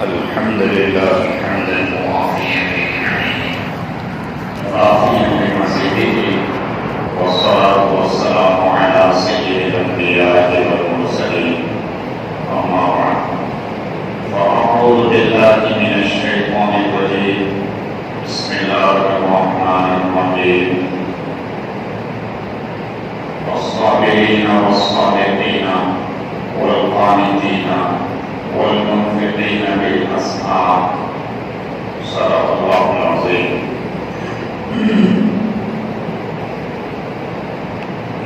الحمد لله حمدا موافيا لنعمه رافيا بمزيده والصلاة والسلام على سيد الأنبياء والمرسلين أما بعد فأعوذ بالله من الشيطان الرجيم بسم الله الرحمن الرحيم والصابرين والصادقين والقانتين والمنفقين بالأسحار صدق الله العظيم.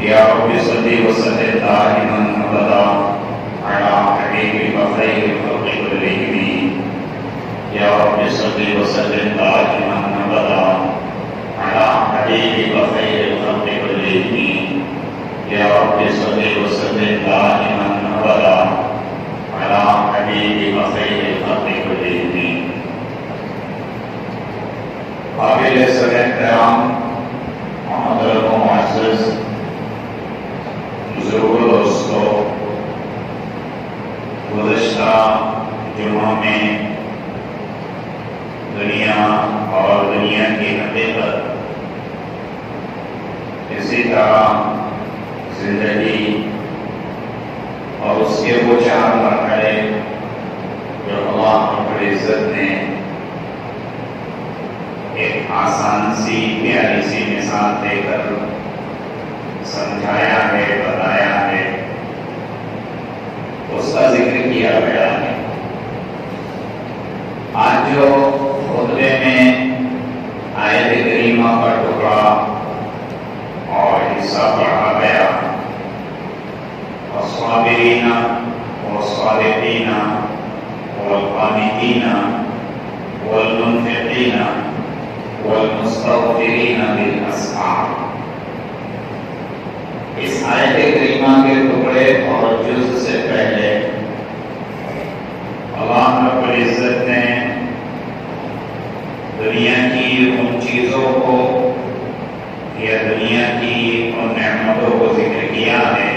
يا رب صل وسلم دائما أبدا على حبيبك خير الخلق كلهم. يا رب صل وسلم دائما أبدا على حبيبك خير الخلق كلهم. يا رب صل وسلم دائما أبدا على حبيبك خير الخلق كلهم. قابل صدر احترام محترم و معزز بزرگوں دوستوں، گزشتہ جمعہ میں دنیا اور دنیا کی حقیقت، اسی طرح زندگی اور اس کے وہ چار مرحلے جو اللہ رب العزت نے ایک آسان سی پیاری سی مثال دے کر سمجھایا ہے، بتایا ہے، اس کا ذکر کیا گیا ہے. آج جو خطبے میں آیت کریمہ کا ٹکڑا اور حصہ پڑھا گیا، الصابرین والصادقین والقانتین والمنفقین والمستغفرین بالاسحار، اس آیت کریمہ کے ٹکڑے اور جز سے پہلے اللہ رب العزت نے دنیا کی ان چیزوں کو یا دنیا کی ان نعمتوں کو ذکر کیا ہے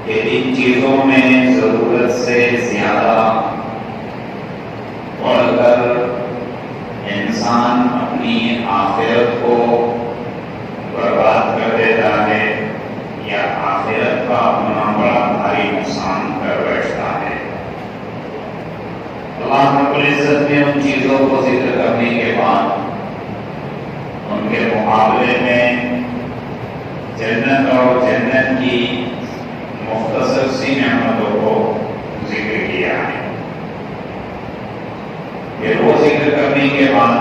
کہ ان چیزوں میں ضرورت سے زیادہ پڑھ کر انسان اپنی آخرت کو برباد کر دیتا ہے یا آخرت کا اپنا بڑا بھاری نقصان کر بیٹھتا ہے. اللہ رب العزت نے ان چیزوں کو ذکر کرنے کے بعد ان کے مقابلے میں جنت اور جنت کی مختصر سی نعمتوں کو ذکر کیا ہے. یہ وہ ذکر کرنے کے بعد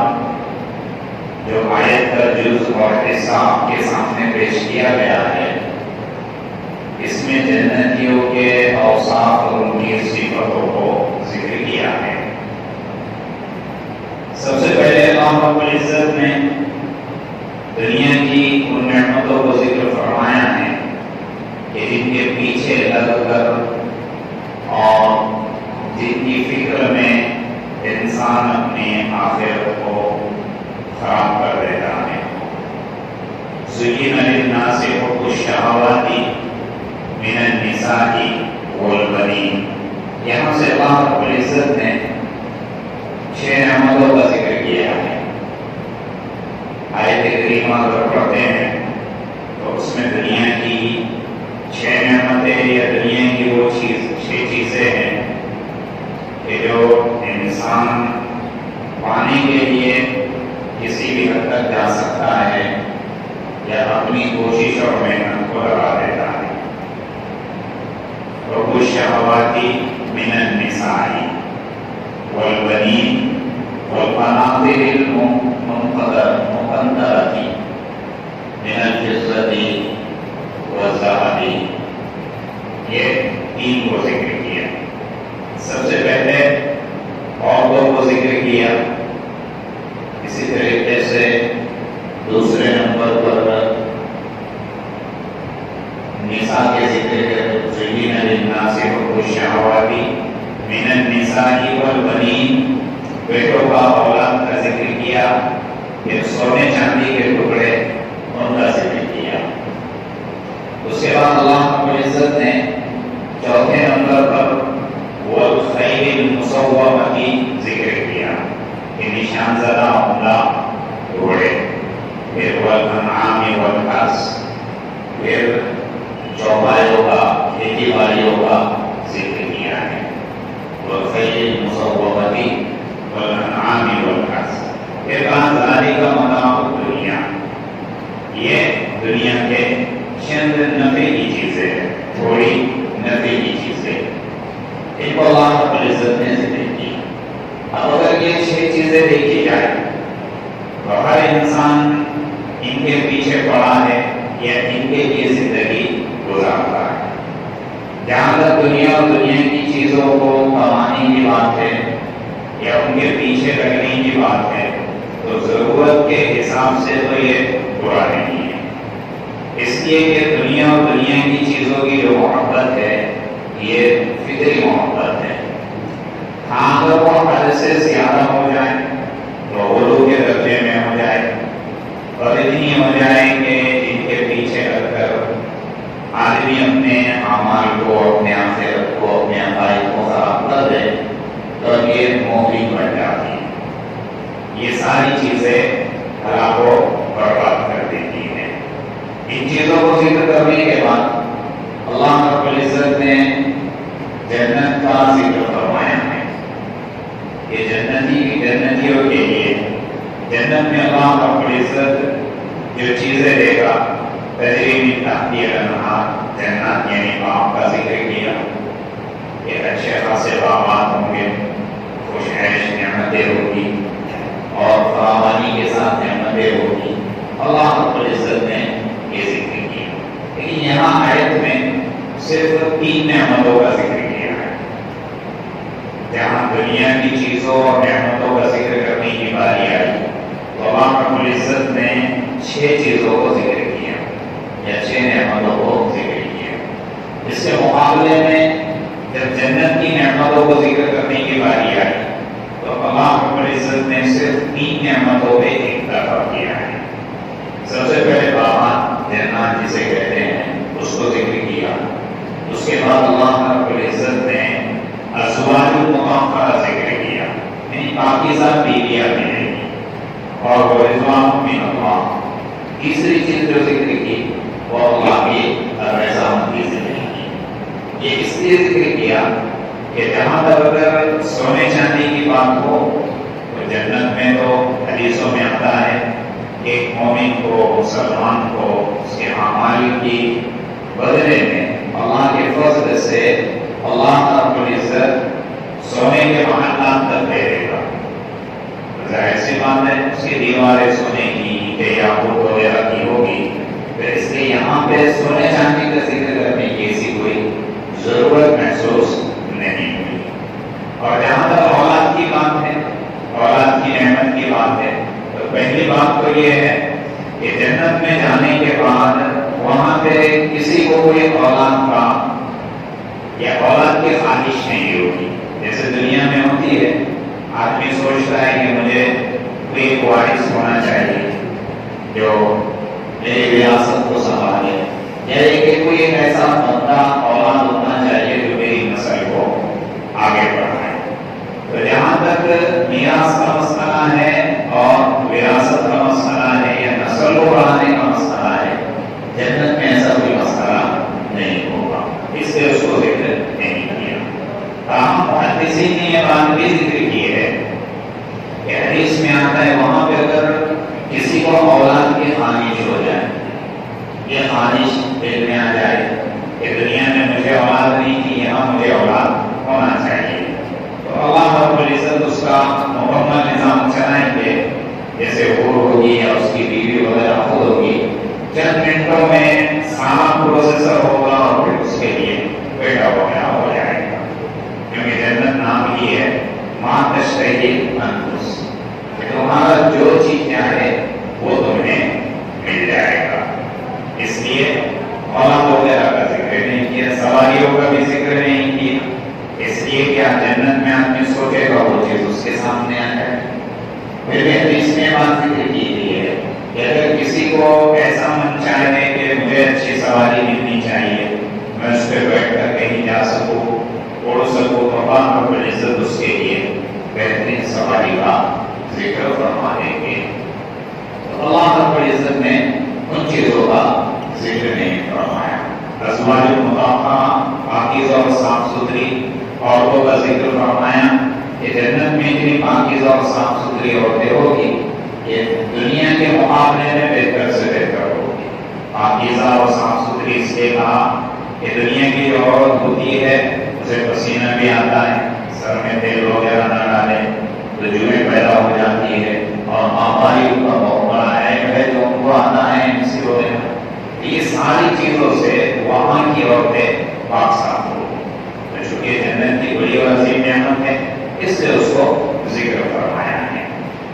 جو آیت کا جز اور حصہ آپ کے سامنے پیش کیا گیا ہے، اس میں جنتیوں کے اوصاف اور ان کی صفاتوں کو ذکر کیا ہے. سب سے پہلے اللہ رب العزت نے دنیا کی ان نعمتوں کو ذکر فرمایا ہے کہ جن کے پیچھے لگ کر اور جن کی فکر میں انسان اپنی آخرت کو خراب کر دیتا ہے. زُيِّنَ لِلنَّاسِ حُبُّ الشَّهَوَاتِ مِنَ النِّسَاءِ وَالْبَنِينَ. یہاں سے اللہ رب العزت نے 6 نعمتوں کا ذکر کیا ہے. آیت کریمہ اگر پڑھتے ہیں تو اس میں دنیا کی 6 نعمتیں یا دنیا کی وہ 6 چیزیں ہیں کہ جو انسان پانے کے لیے کسی بھی حد تک جا سکتا ہے یا اپنی کوشش اور محنت کو لگا دیتا ہے. حب الشہوات من النساء والبنین والقناطر المقنطرة من الفضة والذهب. یہ 3 کو ذکر کیا. سب سے پہلے عورتوں کو ذکر کیا. اسی طریقے سے دوسرے نمبر پر نساء کے ذکر کے زُيِّنَ لِلنَّاسِ حُبُّ الشَّهَوَاتِ مِنَ النِّسَاءِ وَالْبَنِينَ، بیٹوں کا اولاد کا ذکر کیا. پھر سونے چاندی کے ٹکڑے ان کا ذکر کیا. اس کے بعد اللہ رب العزت نے چوتھے نمبر پر والخیل پھر چوپایوں کا، کھیتی باڑیوں کا ذکر کیا ہے، والخیل المسومۃ والانعام والحرث، پھر کہا ذالک متاع الدنیا، یہ دنیا کے چند نفع کی چیزیں ہیں، تھوڑی نفع کی چیزیں، ان کو اللہ رب العزت نے ذکر کی۔ اب اگر یہ 6 چیزیں دیکھی جائے تو ہر انسان ان کے پیچھے پڑا ہے یا ان کے لیے زندگی گزارتا ہے۔ جہاں تک دنیا اور دنیا کی چیزوں کو کمانے کی بات ہے یا ان کے پیچھے لگنے کی بات ہے تو ضرورت کے حساب سے تو یہ برا نہیں ہے، اس لیے کہ دنیا اور دنیا کی چیزوں کی جو محبت ہے یہ فطری محبت ہے۔ ہاں اگر وہ حد سے زیادہ ہو جائے تو غلو کے درجے میں ہو جائے اور اتنی ہو جائے کہ جن کے پیچھے لگ کر آدمی اپنے اعمال کو، اپنے آخرت کو، اپنے عقائد کو خراب کر دے تو یہ مومن بن جاتی ہے۔ یہ ساری چیزیں اللہ کو برباد کر دیتی ہیں۔ ان چیزوں کو ذکر کرنے کے بعد اللہ رب العزت نے جنت کا ذکر فرمایا ہے کہ جنتیوں کے لیے جنت میں اللہ رب العزت جو چیزیں دے گا، تجری من تحتہا الانہار، جنات یعنی باغ کا ذکر کیا کہ اچھے خاصے باغات ہوں گے، خوش عیش نعمتیں ہوگی اور فراوانی کے ساتھ نعمتیں ہوگی، اللہ رب العزت نے یہ ذکر کیا۔ لیکن یہاں آیت میں صرف 3 نعمتوں کا ذکر کیا ہے۔ جہاں دنیا کی چیزوں اور نعمتوں کا ذکر کرنے کی باری آئی تو اللہ رب العزت نے 6 چیزوں کو ذکر کیا یا 6 نعمتوں کو ذکر کیا۔ اس کے مقابلے میں جب جنت کی نعمتوں کو ذکر کرنے کی باری آئی تو اللہ رب العزت نے صرف 3 نعمتوں پہ اکتفا کیا ہے۔ سب سے پہلے باغات، جنات جسے کہتے ہیں، اس کو ذکر کیا۔ اس کے بعد اللہ رب العزت نے ازواج المطہرہ کا ذکر کیا، یعنی پاکیزہ بیویاں ملیں گی، اور رضوان من اللہ۔ تیسری چیز جو ذکر کی وہ اللہ کی رضامندی سے ملے گی۔ یہ اس لیے ذکر کیا کہ جہاں تک اگر سونے چاندی کی بات ہو تو جنت میں تو حدیثوں میں آتا ہے کہ ایک مومن کو، مسلمان کو اس کے اعمال کی بدلے میں اللہ کے فضل سے اللہ رب العزت سونے کے محلات تک دے دے گا۔ ظاہر سی بات ہے اس کی دیواریں سونے کی، اینٹیں یاقوت وغیرہ کی ہوگی، پھر اس لیے یہاں پہ سونے چاندی کا ذکر کرنے کی ایسی کوئی ضرورت محسوس نہیں ہوئی۔ اور جہاں تک اولاد کی بات ہے، اولاد کی نعمت کی بات ہے، تو پہلی بات تو یہ ہے کہ جنت میں جانے کے بعد وہاں پہ کسی کو کوئی اولاد کا یا اولاد کی خواہش نہیں ہوگی۔ جیسے دنیا میں ہوتی ہے، آدمی سوچتا ہے کہ مجھے کوئی وارث ہونا چاہیے جو میری وراثت کو سنبھالے، یا کہ کوئی ایک ایسا بندہ اولاد ہونا چاہیے جو میری نسل کو آگے بڑھائے۔ تو جہاں تک میراث کا مسئلہ ہے اور وراثت کا مسئلہ ہے یا نسل کو بڑھانے کا مسئلہ ہے، جنت میں ایسا کوئی مسئلہ نہیں ہوگا، اس لیے اس کو ذکر نہیں کیا۔ تاہم محدثین نے یہ بات بھی ذکر کی ہے کہ حدیث میں آتا ہے وہاں پہ اگر کسی کو اولاد کی خواہش ہو جائے، یہ خواہش دل میں آ جائے کہ دنیا میں مجھے اولاد نہیں تھی، یہاں مجھے اولاد ہونا چاہیے، تو اللہ رب العزت اس کا مکمل نظام چلائیں گے، جیسے حور ہوگی یا اس کی بیوی وغیرہ خود ہوگی، چند منٹوں میں سارا پروسیسر ہوگا اور پھر اس کے لیے بیٹا وغیرہ ہو جائے گا، کیونکہ جنت نام ہی ہے ما تشتہی الانفس، کہ تمہارا جو چیز چاہے وہ تمہیں مل جائے گا۔ اس لیے اولاد وغیرہ کا ذکر نہیں کیا، سواریوں کا بھی ذکر نہیں کیا، اس لیے کہ جنت میں آدمی سوچے گا وہ چیز اس کے سامنے آ جائے۔ پھر بھی حدیث میں بات ذکر کی گئی ہے کہ اگر کسی کو ایسا من چاہے کہ مجھے اچھی سواری ملنی چاہیے، میں اس پہ بیٹھ کر کہیں جا سکوں، اڑ سکوں، تو اللہ رب العزت اس کے لیے بہترین سواری کا ذکر فرما دیں گے۔ تو اللہ رب العزت نے ان چیزوں کا ذکر نہیں فرمایا. ازواج مطہرہ پاکیزہ اور صاف ستھری عورتوں کا ذکر فرمایا کہ جنت میں اتنی پاکیزہ اور صاف ستھری عورتیں ہوگی کہ دنیا کے مقابلے میں بہتر سے بہتر ہوگی. پاکیزہ اور صاف ستھری اس لیے کہا کہ دنیا کی جو عورت ہوتی ہے اسے پسینہ بھی آتا ہے, سر میں تیل وغیرہ نہ ڈالے تو جوئیں پیدا ہو جاتی ہے, اور ہماری اوپر بہت بڑا عیب ہے جو ان کو آتا ہے اسی وجہ سے. یہ ساری چیزوں سے وہاں کی عورتیں پاک صاف ہوگی. تو چونکہ جنت کی بڑی اور عظیم نعمت ہے اس سے اس کو ذکر فرمایا ہے.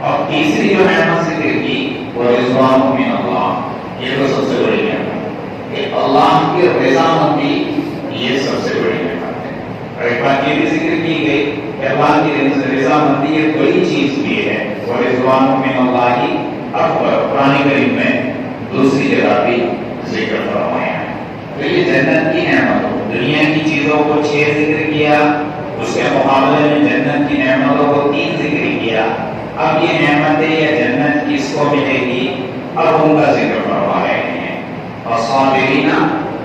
اور تیسری جو نعمت ذکر کی وہ رضوان من اللہ, یہ تو سب سے بڑی نعمت کہ اللہ کی رضامندی, یہ سب سے بڑی نعمت ہے. اور ایک بات یہ بھی ذکر کی گئی کہ اللہ کی رضامندی ایک بڑی چیز بھی ہے. وہ رضوان من اللہ اکبر قرآن کریم میں دوسری جگہ بھی ذکر فرمایا ہے. تو یہ جنت کی نعمت, دنیا کی چیزوں کو 6 ذکر کیا, اس کے مقابلے میں جنت کی نعمتوں کو 3 ذکر کیا. اب یہ نعمتیں یا جنت کس کو ملے گی, اب ان کا ذکر فرما رہے ہیں. والصابرین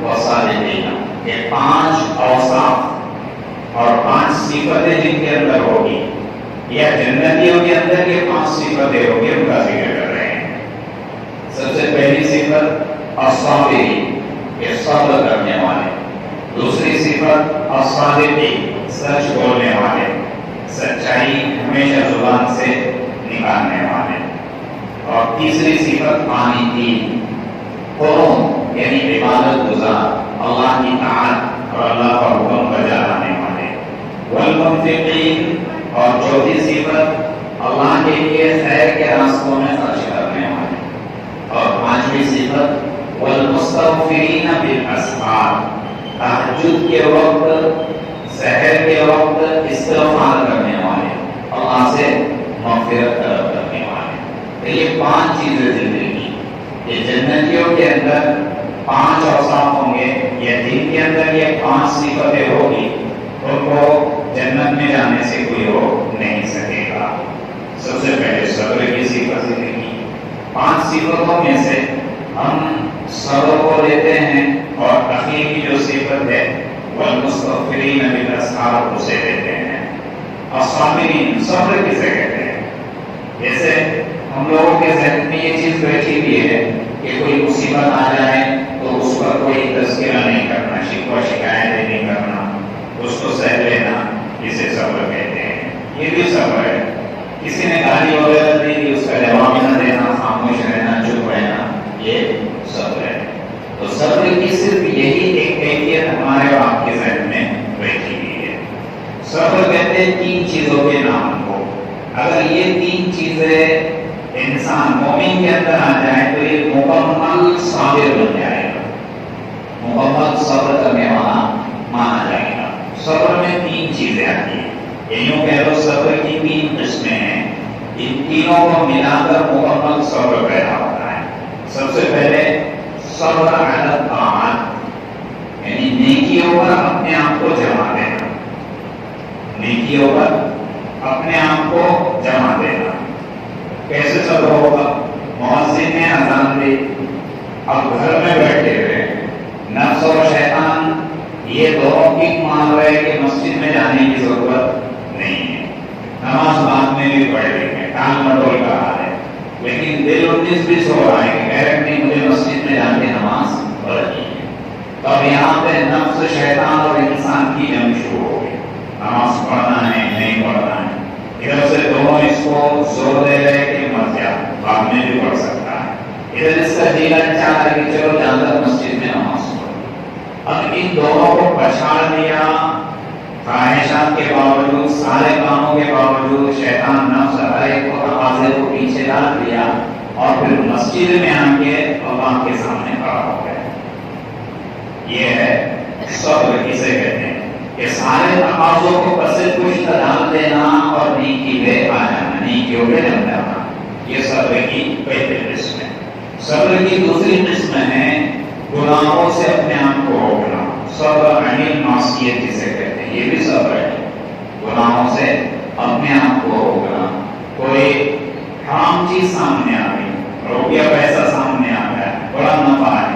والصادقین, یہ 5 اوصاف اور 5 صفتیں جن کے اندر ہوگی, یا جنتیوں کے اندر یہ 5 صفتیں ہوگی, ان کا ذکر کر رہے ہیں. سب سے پہلی صفت الصابرین, یہ صبر کرنے والے. دوسری صفت الصادقین, سچ بولنے والے, سچائی ہمیشہ زبان سے نکالنے والے. اور تیسری صفت قانتین, قرون یعنی عبادت گزار, اللہ کی اطاعت اور اللہ کا حکم بجا لانے والے. والمنفقین, اور چوتھی صفت اللہ کے لیے خیر کے راستوں میں خرچ کرنے والے. اور 5ویں صفت والمستغفرین بالاسحار, تہجد کے وقت سحر کے وقت استغفار کرنے والے, اللہ سے مغفرت طلب کرنے والے. تو یہ 5 چیزیں زندگی, یہ جنتیوں کے اندر 5 اوصاف ہوں گے, یا جن کے اندر یہ 5 صفتیں ہوگی ان کو جنت میں جانے سے کوئی روک نہیں سکے گا. سب سے پہلے صبر کی صفت ذکر کی. 5 صفتوں میں سے ہم صبر کو لیتے ہیں, اور اخیر کی جو صفت ہے والمستغفرین بالاسحار اسے لیتے ہیں. الصابرین, صبر کسے کہتے ہیں؟ جیسے ہم لوگوں کے ذہن میں یہ چیز بیٹھی ہوئی ہے کہ کوئی مصیبت آ جائے تو اس پر کوئی تذکرہ نہیں کرنا, شکوہ شکایت نہیں کرنا, اس کو سہ لینا, اسے صبر کہتے ہیں. یہ بھی صبر ہے. کسی نے گالی وغیرہ دی کہ اس کا جواب نہ دینا, خاموش رہنا, چپ رہنا, یہ صبر ہے. تو صبر کی صرف یہی ایک کیفیت ہمارے اور آپ کے ذہن میں بیٹھی ہوئی ہے. صبر کہتے ہیں 3 چیزوں کے نام کو. اگر یہ 3 چیزیں انسان مومن کے اندر آ جائے تو یہ مکمل صابر بن جائے گا, مکمل صبر کرنے والا مانا جائے گا. صبر میں 3 چیزیں آتی ہیں, یوں کہہ لو صبر کی 3 قسمیں ہیں. ان تینوں کو ملا کر مکمل صبر پیدا ہوتا ہے. سب سے پہلے صبر علی الطاعات, یعنی نیکیوں پر اپنے آپ کو جما دینا, نیکیوں پر اپنے آپ کو جما دینا. کیسے صبر ہوگا؟ مؤذن نے اذان دی, اب گھر میں بیٹھے ہوئے نفس اور شیطان یہ دونوں کک مان رہے کہ مسجد میں جانے کی ضرورت نہیں ہے, نماز بعد میں بھی پڑھ رہی ہے, ٹال مٹول کا حال ہے, لیکن دل 19-20 ہو رہا ہے کہ غیرت نہیں, مجھے مسجد میں جا کے نماز پڑھنی ہے. تو اب یہاں پہ نفس, شیطان اور انسان کی جنگ شروع ہو گئی. نماز پڑھنا ہے نہیں پڑھنا ہے. ادھر سے دونوں اس کو زور دے رہے کہ مت جا, بعد میں بھی پڑھ سکتا ہے. ادھر اس کا جی چاہ رہا کہ چلو جا کر مسجد میں نماز پڑھو. اب ان دونوں کو پچھاڑ دیا, خواہشات کے باوجود, سارے کاموں کے باوجود شیطان نفس ہر ایک کو تقاضے کو پیچھے ڈال دیا, اور پھر مسجد میں آ کے اللہ کے سامنے کھڑا ہو گئے. یہ ہے صبر کسے کہتے ہیں, کہ سارے تقاضوں کو پس پشت ڈال دینا اور نیکی پہ آ جانا, نیکیوں پہ جم جانا. یہ صبر کی پہلی قسم ہے. صبر کی دوسری قسم ہے گناہوں سے اپنے آپ کو روکنا. صبر عن المعصیت جسے کہتے ہیں, یہ بھی صبر ہے. گناہوں سے اپنے آپ کو روکنا. کوئی حرام چیز سامنے آ گئی, روپیہ پیسہ سامنے آ گیا, بڑا نفع ہے,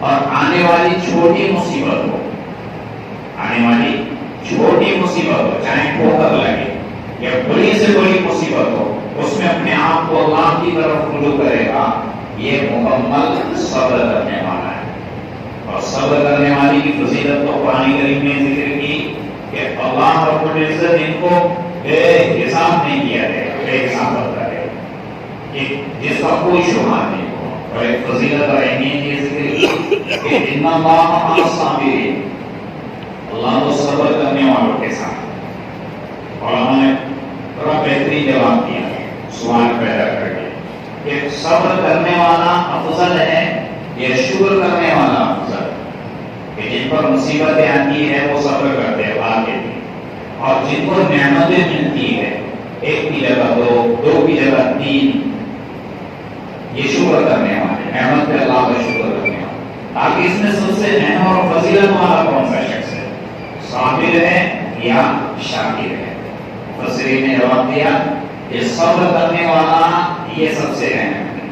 اور آنے والی چھوٹی مصیبت ہو، آنے والی چھوٹی مصیبت ہو، چاہے ٹھوکر لگے یا بڑی سے بڑی مصیبت ہو، اس میں اپنے آپ کو اللہ کی طرف رجوع کرے گا، یہ مکمل صبر کرنے والا ہے۔ اور صبر کرنے والی کی فضیلت تو قرآن کریم نے ذکر کی کہ اللہ رب العزت ان کو بے حساب نہیں کیا جائے گا، بے حساب کرے گا، جس کا کوئی شمار نہیں ہو۔ اور ایک فضیلت اور اہمیت یہ ذکر کی کہ ان اللہ مع الصابرین، اللہ تو صبر کرنے والوں کے ساتھ۔ اور ہم نے بڑا بہترین جواب دیا سوال پیدا کر کے کہ صبر کرنے والا افضل ہے یا شکر کرنے والا افضل؟ کہ جن پر مصیبتیں آتی ہے وہ صبر کرتے ہیں آگے بھی، اور جن کو نعمتیں ملتی ہے ایک کی جگہ دو، دو کی جگہ تین، یہ شکر کرنے والے، نعمت پہ اللہ کا شکر کرنے والے۔ تاکہ اس میں سب سے اہم اور فضیلت والا کون سا شخص ہے، صابر ہے یا شاکر ہے؟ مفسرین نے جواب دیا کہ صبر کرنے والا یہ سب سے اہم ہے،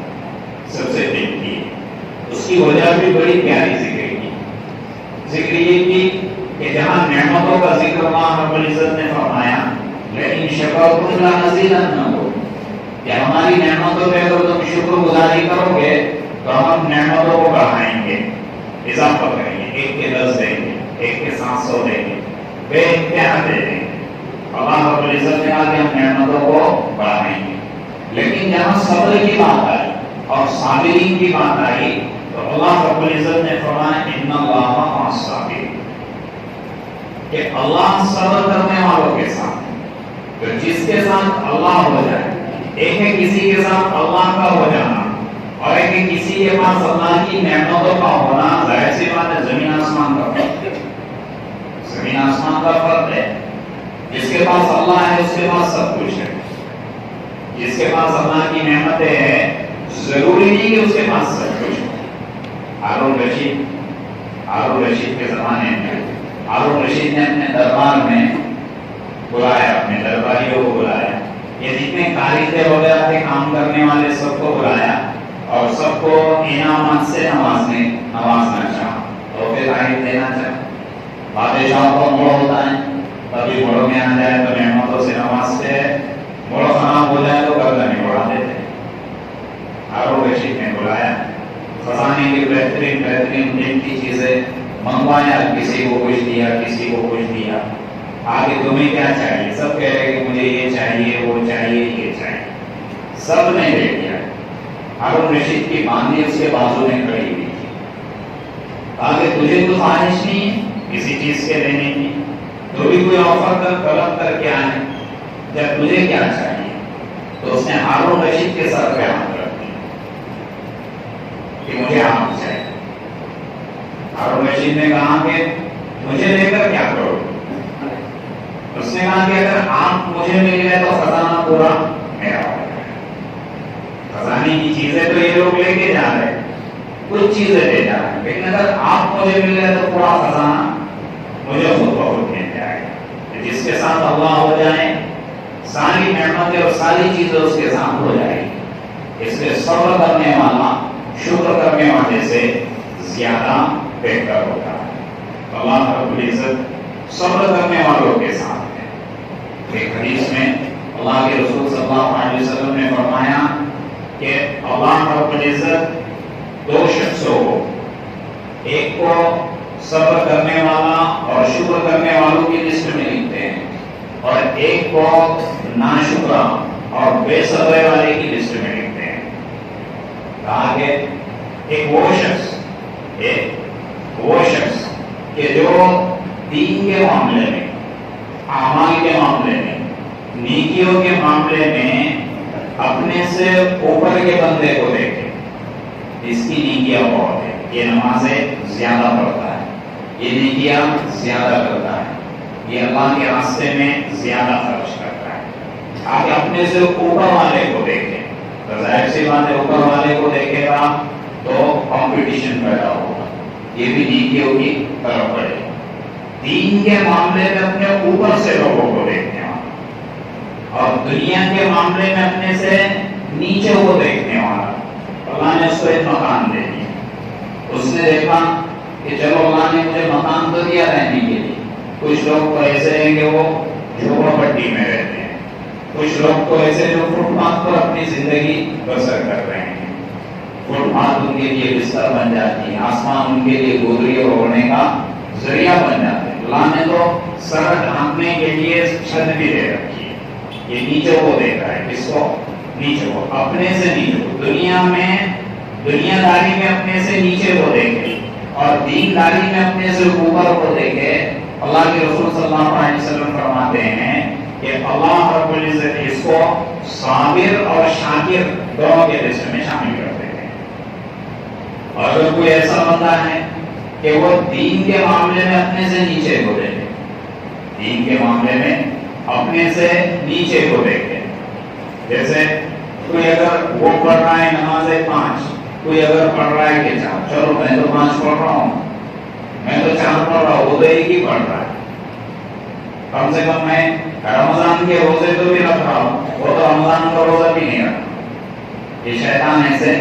سب سے قیمتی ہے۔ اس کی وجہ بھی بڑی پیاری ذکر کی، ذکر یہ کی کہ جہاں نعمتوں کا ذکر اللہ رب العزت نے فرمایا لیکن شکرتم لنزیدنکم، کہ ہماری نعمتوں پہ اگر تم شکر گزاری کرو گے تو ہم نعمتوں کو بڑھائیں گے، اضافہ کریں گے، ایک کے 10 دیں گے، ایک کے 700 دیں گے، بے انتہا دے دیں گے۔ اللہ رب العزت نے آگے ہم نعمتوں کو بڑھائیں گے۔ لیکن جہاں صبر کی بات آئی اور صابرین کی بات آئی تو اللہ رب العزت نے فرمایا ان اللہ مع الصابرین، کہ اللہ صبر کرنے والوں کے ساتھ۔ تو جس کے ساتھ اللہ ہو جائے، ایک ہے کسی کے ساتھ اللہ کا ہو جانا اور ایک ہے کسی کے پاس اللہ کی نعمتوں کا ہونا، ظاہر سی بات ہے زمین آسمان کا فرق ہے، زمین آسمان کا فرق ہے۔ جس کے پاس اللہ ہے اس کے پاس سب کچھ ہے، جس کے پاس اللہ کی نعمتیں ہیں ضروری نہیں کہ اس کے پاس سب کچھ ہو۔ ہارون رشید کے زمانے میں ہارون رشید نے اپنے دربار میں بلایا، اپنے درباریوں کو بلایا، یہ جتنے کاریگر وغیرہ تھے کام کرنے والے سب کو بلایا اور سب کو انعامات سے نوازنا چاہا، تحفے تحائف دینا چاہا۔ بادشاہوں کا موڑ ہوتا ہے، کبھی موڑوں میں آ جائے تو نعمتوں سے نوازتے ہیں، موڑ خراب ہو جائے تو گردنیں اڑا دیتے ہیں۔ ہارون رشید نے بلایا، خزانے کی بہترین قیمتی چیزیں منگوایا، کسی کو کچھ دیا، کسی کو کچھ دیا۔ آگے تمہیں کیا چاہیے؟ سب کہہ رہے کہ مجھے یہ چاہیے، وہ چاہیے، یہ چاہیے، سب نے دے دیا۔ ہارون رشید کی باندھی اس کے بازو میں کھڑی ہوئی تھی، آگے تجھے تو خواہش نہیں ہے کسی چیز کے لینے کی، تو بھی کوئی آفر کر طلب کر کے آئے، جب تجھے کیا چاہیے؟ تو اس نے ہارون رشید کے سر پہ ہاتھ رکھ دیا کہ مجھے آم چاہیے۔ ہارون رشید نے کہا کہ مجھے لے کر کیا کرو؟ اس نے کہا کہ اگر آم مجھے مل گئے تو خزانہ پورا میرا ہو جائے گا۔ خزانے کی چیزیں تو یہ لوگ لے کے جا رہے ہیں، کچھ چیزیں لے جا رہے ہیں، لیکن اگر آپ مجھے مل گئے تو پورا خزانہ مجھے خود بخود مل جائے گا۔ جس کے ساتھ اللہ ہو جائے ساری نعمتیں اور ساری چیزیں اس کے ساتھ ہو جائے گی۔ اس لیے صبر کرنے والا شکر کرنے والے سے زیادہ بہتر ہوتا ہے۔ اللہ رب العزت صبر کرنے والوں کے ساتھ ہے۔ ایک حدیث میں اللہ کے رسول صلی اللہ علیہ وسلم نے فرمایا کہ اللہ رب العزت دو شخصوں کو، ایک کو صبر کرنے والا اور شکر کرنے والوں کی لسٹ میں لکھتے ہیں، اور ایک کو ناشکرا اور بے صبر والے کی لسٹ میں لکھتے ہیں۔ کہا کہ ایک وہ شخص کہ جو دین کے معاملے میں، اعمال کے معاملے میں، نیکیوں کے معاملے میں اپنے سے اوپر کے بندے کو دیکھے، اس کی نیکیاں بہت ہے، یہ نمازیں زیادہ پڑھتا ہے، یہ نیکیاں زیادہ کرتا ہے، یہ اللہ کے راستے میں زیادہ خرچ کرتا ہے۔ آگے اپنے سے اوپر والے کو دیکھے تو ظاہر سی بات ہے اوپر والے کو دیکھے گا تو کمپٹیشن پیدا ہوگا، یہ بھی نیکیوں کی طرف بڑھے گا۔ دین کے معاملے میں اپنے اوپر سے لوگوں کو دیکھنے والا اور دنیا کے معاملے میں اپنے سے نیچے کو دیکھنے والا، اللہ نے اس کو ایک مقام دے دیا اس نے دیکھا کہ چلو اللہ نے مجھے مکان تو دیا رہنے کے لیے، کچھ لوگ تو ایسے ہیں کہ وہ جھوپڑ پٹی میں رہتے ہیں، کچھ لوگ تو ایسے جو فٹ پاتھ پر اپنی زندگی بسر کر رہے ہیں، فٹ پاتھ ان کے لیے بستر بن جاتی ہے، آسمان ان کے لیے گودری اور اوڑھنے کا ذریعہ بن جاتے ہیں۔ اللہ نے تو سر ڈھانپنے کے لیے چھت بھی دے رکھی ہے، یہ نیچے کو دیکھ رہا ہے، کس کو؟ نیچے کو، اپنے سے نیچے کو، دنیا میں دنیا داری میں اپنے سے نیچے کو دیکھے اور دین داری میں اپنے سے اوپر کو دیکھے۔ اللہ کے رسول صلی اللہ علیہ وسلم فرماتے ہیں کہ اللہ رب العزت اس کو صابر اور شاکر دونوں کے لسٹ میں شامل کرتے ہیں۔ اور اگر کوئی ایسا بندہ ہے کہ وہ دین کے معاملے میں اپنے سے نیچے کو دیکھے، دین کے معاملے میں اپنے سے نیچے کو دیکھے، جیسے کوئی اگر وہ پڑھ رہا ہے نماز 5، کوئی اگر پڑھ رہا ہے کہ 4، چلو میں تو 5 پڑھ رہا ہوں، میں تو 4 پڑھ رہا ہوں، وہ تو ایک ہی پڑھ رہا ہے، کم سے کم میں رمضان کے روزے تو بھی رکھ رہا ہوں، وہ تو رمضان کا روزہ بھی نہیں رکھا۔ یہ شیطان ایسے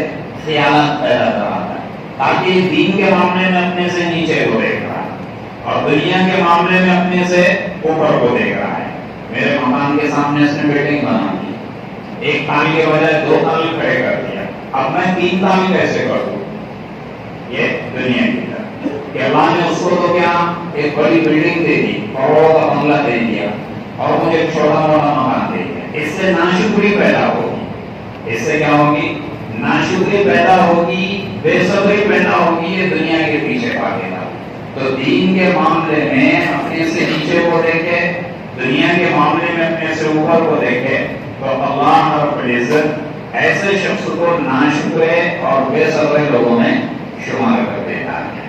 خیالات پیدا کراتا ہے تاکہ دین کے معاملے میں اپنے سے نیچے کو دیکھ رہا ہے اور دنیا کے معاملے میں اپنے سے اوپر کو دیکھ رہا ہے۔ میرے مکان کے سامنے اس نے بلڈنگ بنا دی، ایک تالی کے بجائے 2 تالی کھڑے کر دیا، اب میں 3 تالی کیسے کر دوں؟ یہ دنیا کی طرف کہ اللہ نے اس کو تو کیا ایک بڑی بلڈنگ دے دی، کروڑوں کا بنگلہ دے دیا اور مجھے ایک چھوٹا موٹا مکان دے دیا۔ اس سے ناشکری پیدا ہوگی، اس سے کیا ہوگی؟ ناشکری پیدا ہوگی، بے صبری پیدا ہوگی، یہ دنیا کے پیچھے بھاگے گا۔ تو دین کے معاملے میں اپنے سے نیچے کو دیکھے، دنیا کے معاملے میں اپنے سے اوپر کو دیکھے، تو اللہ رب العزت ایسے شخص کو ناشکرے اور بے صبر لوگوں میں شمار کر دیتا ہے۔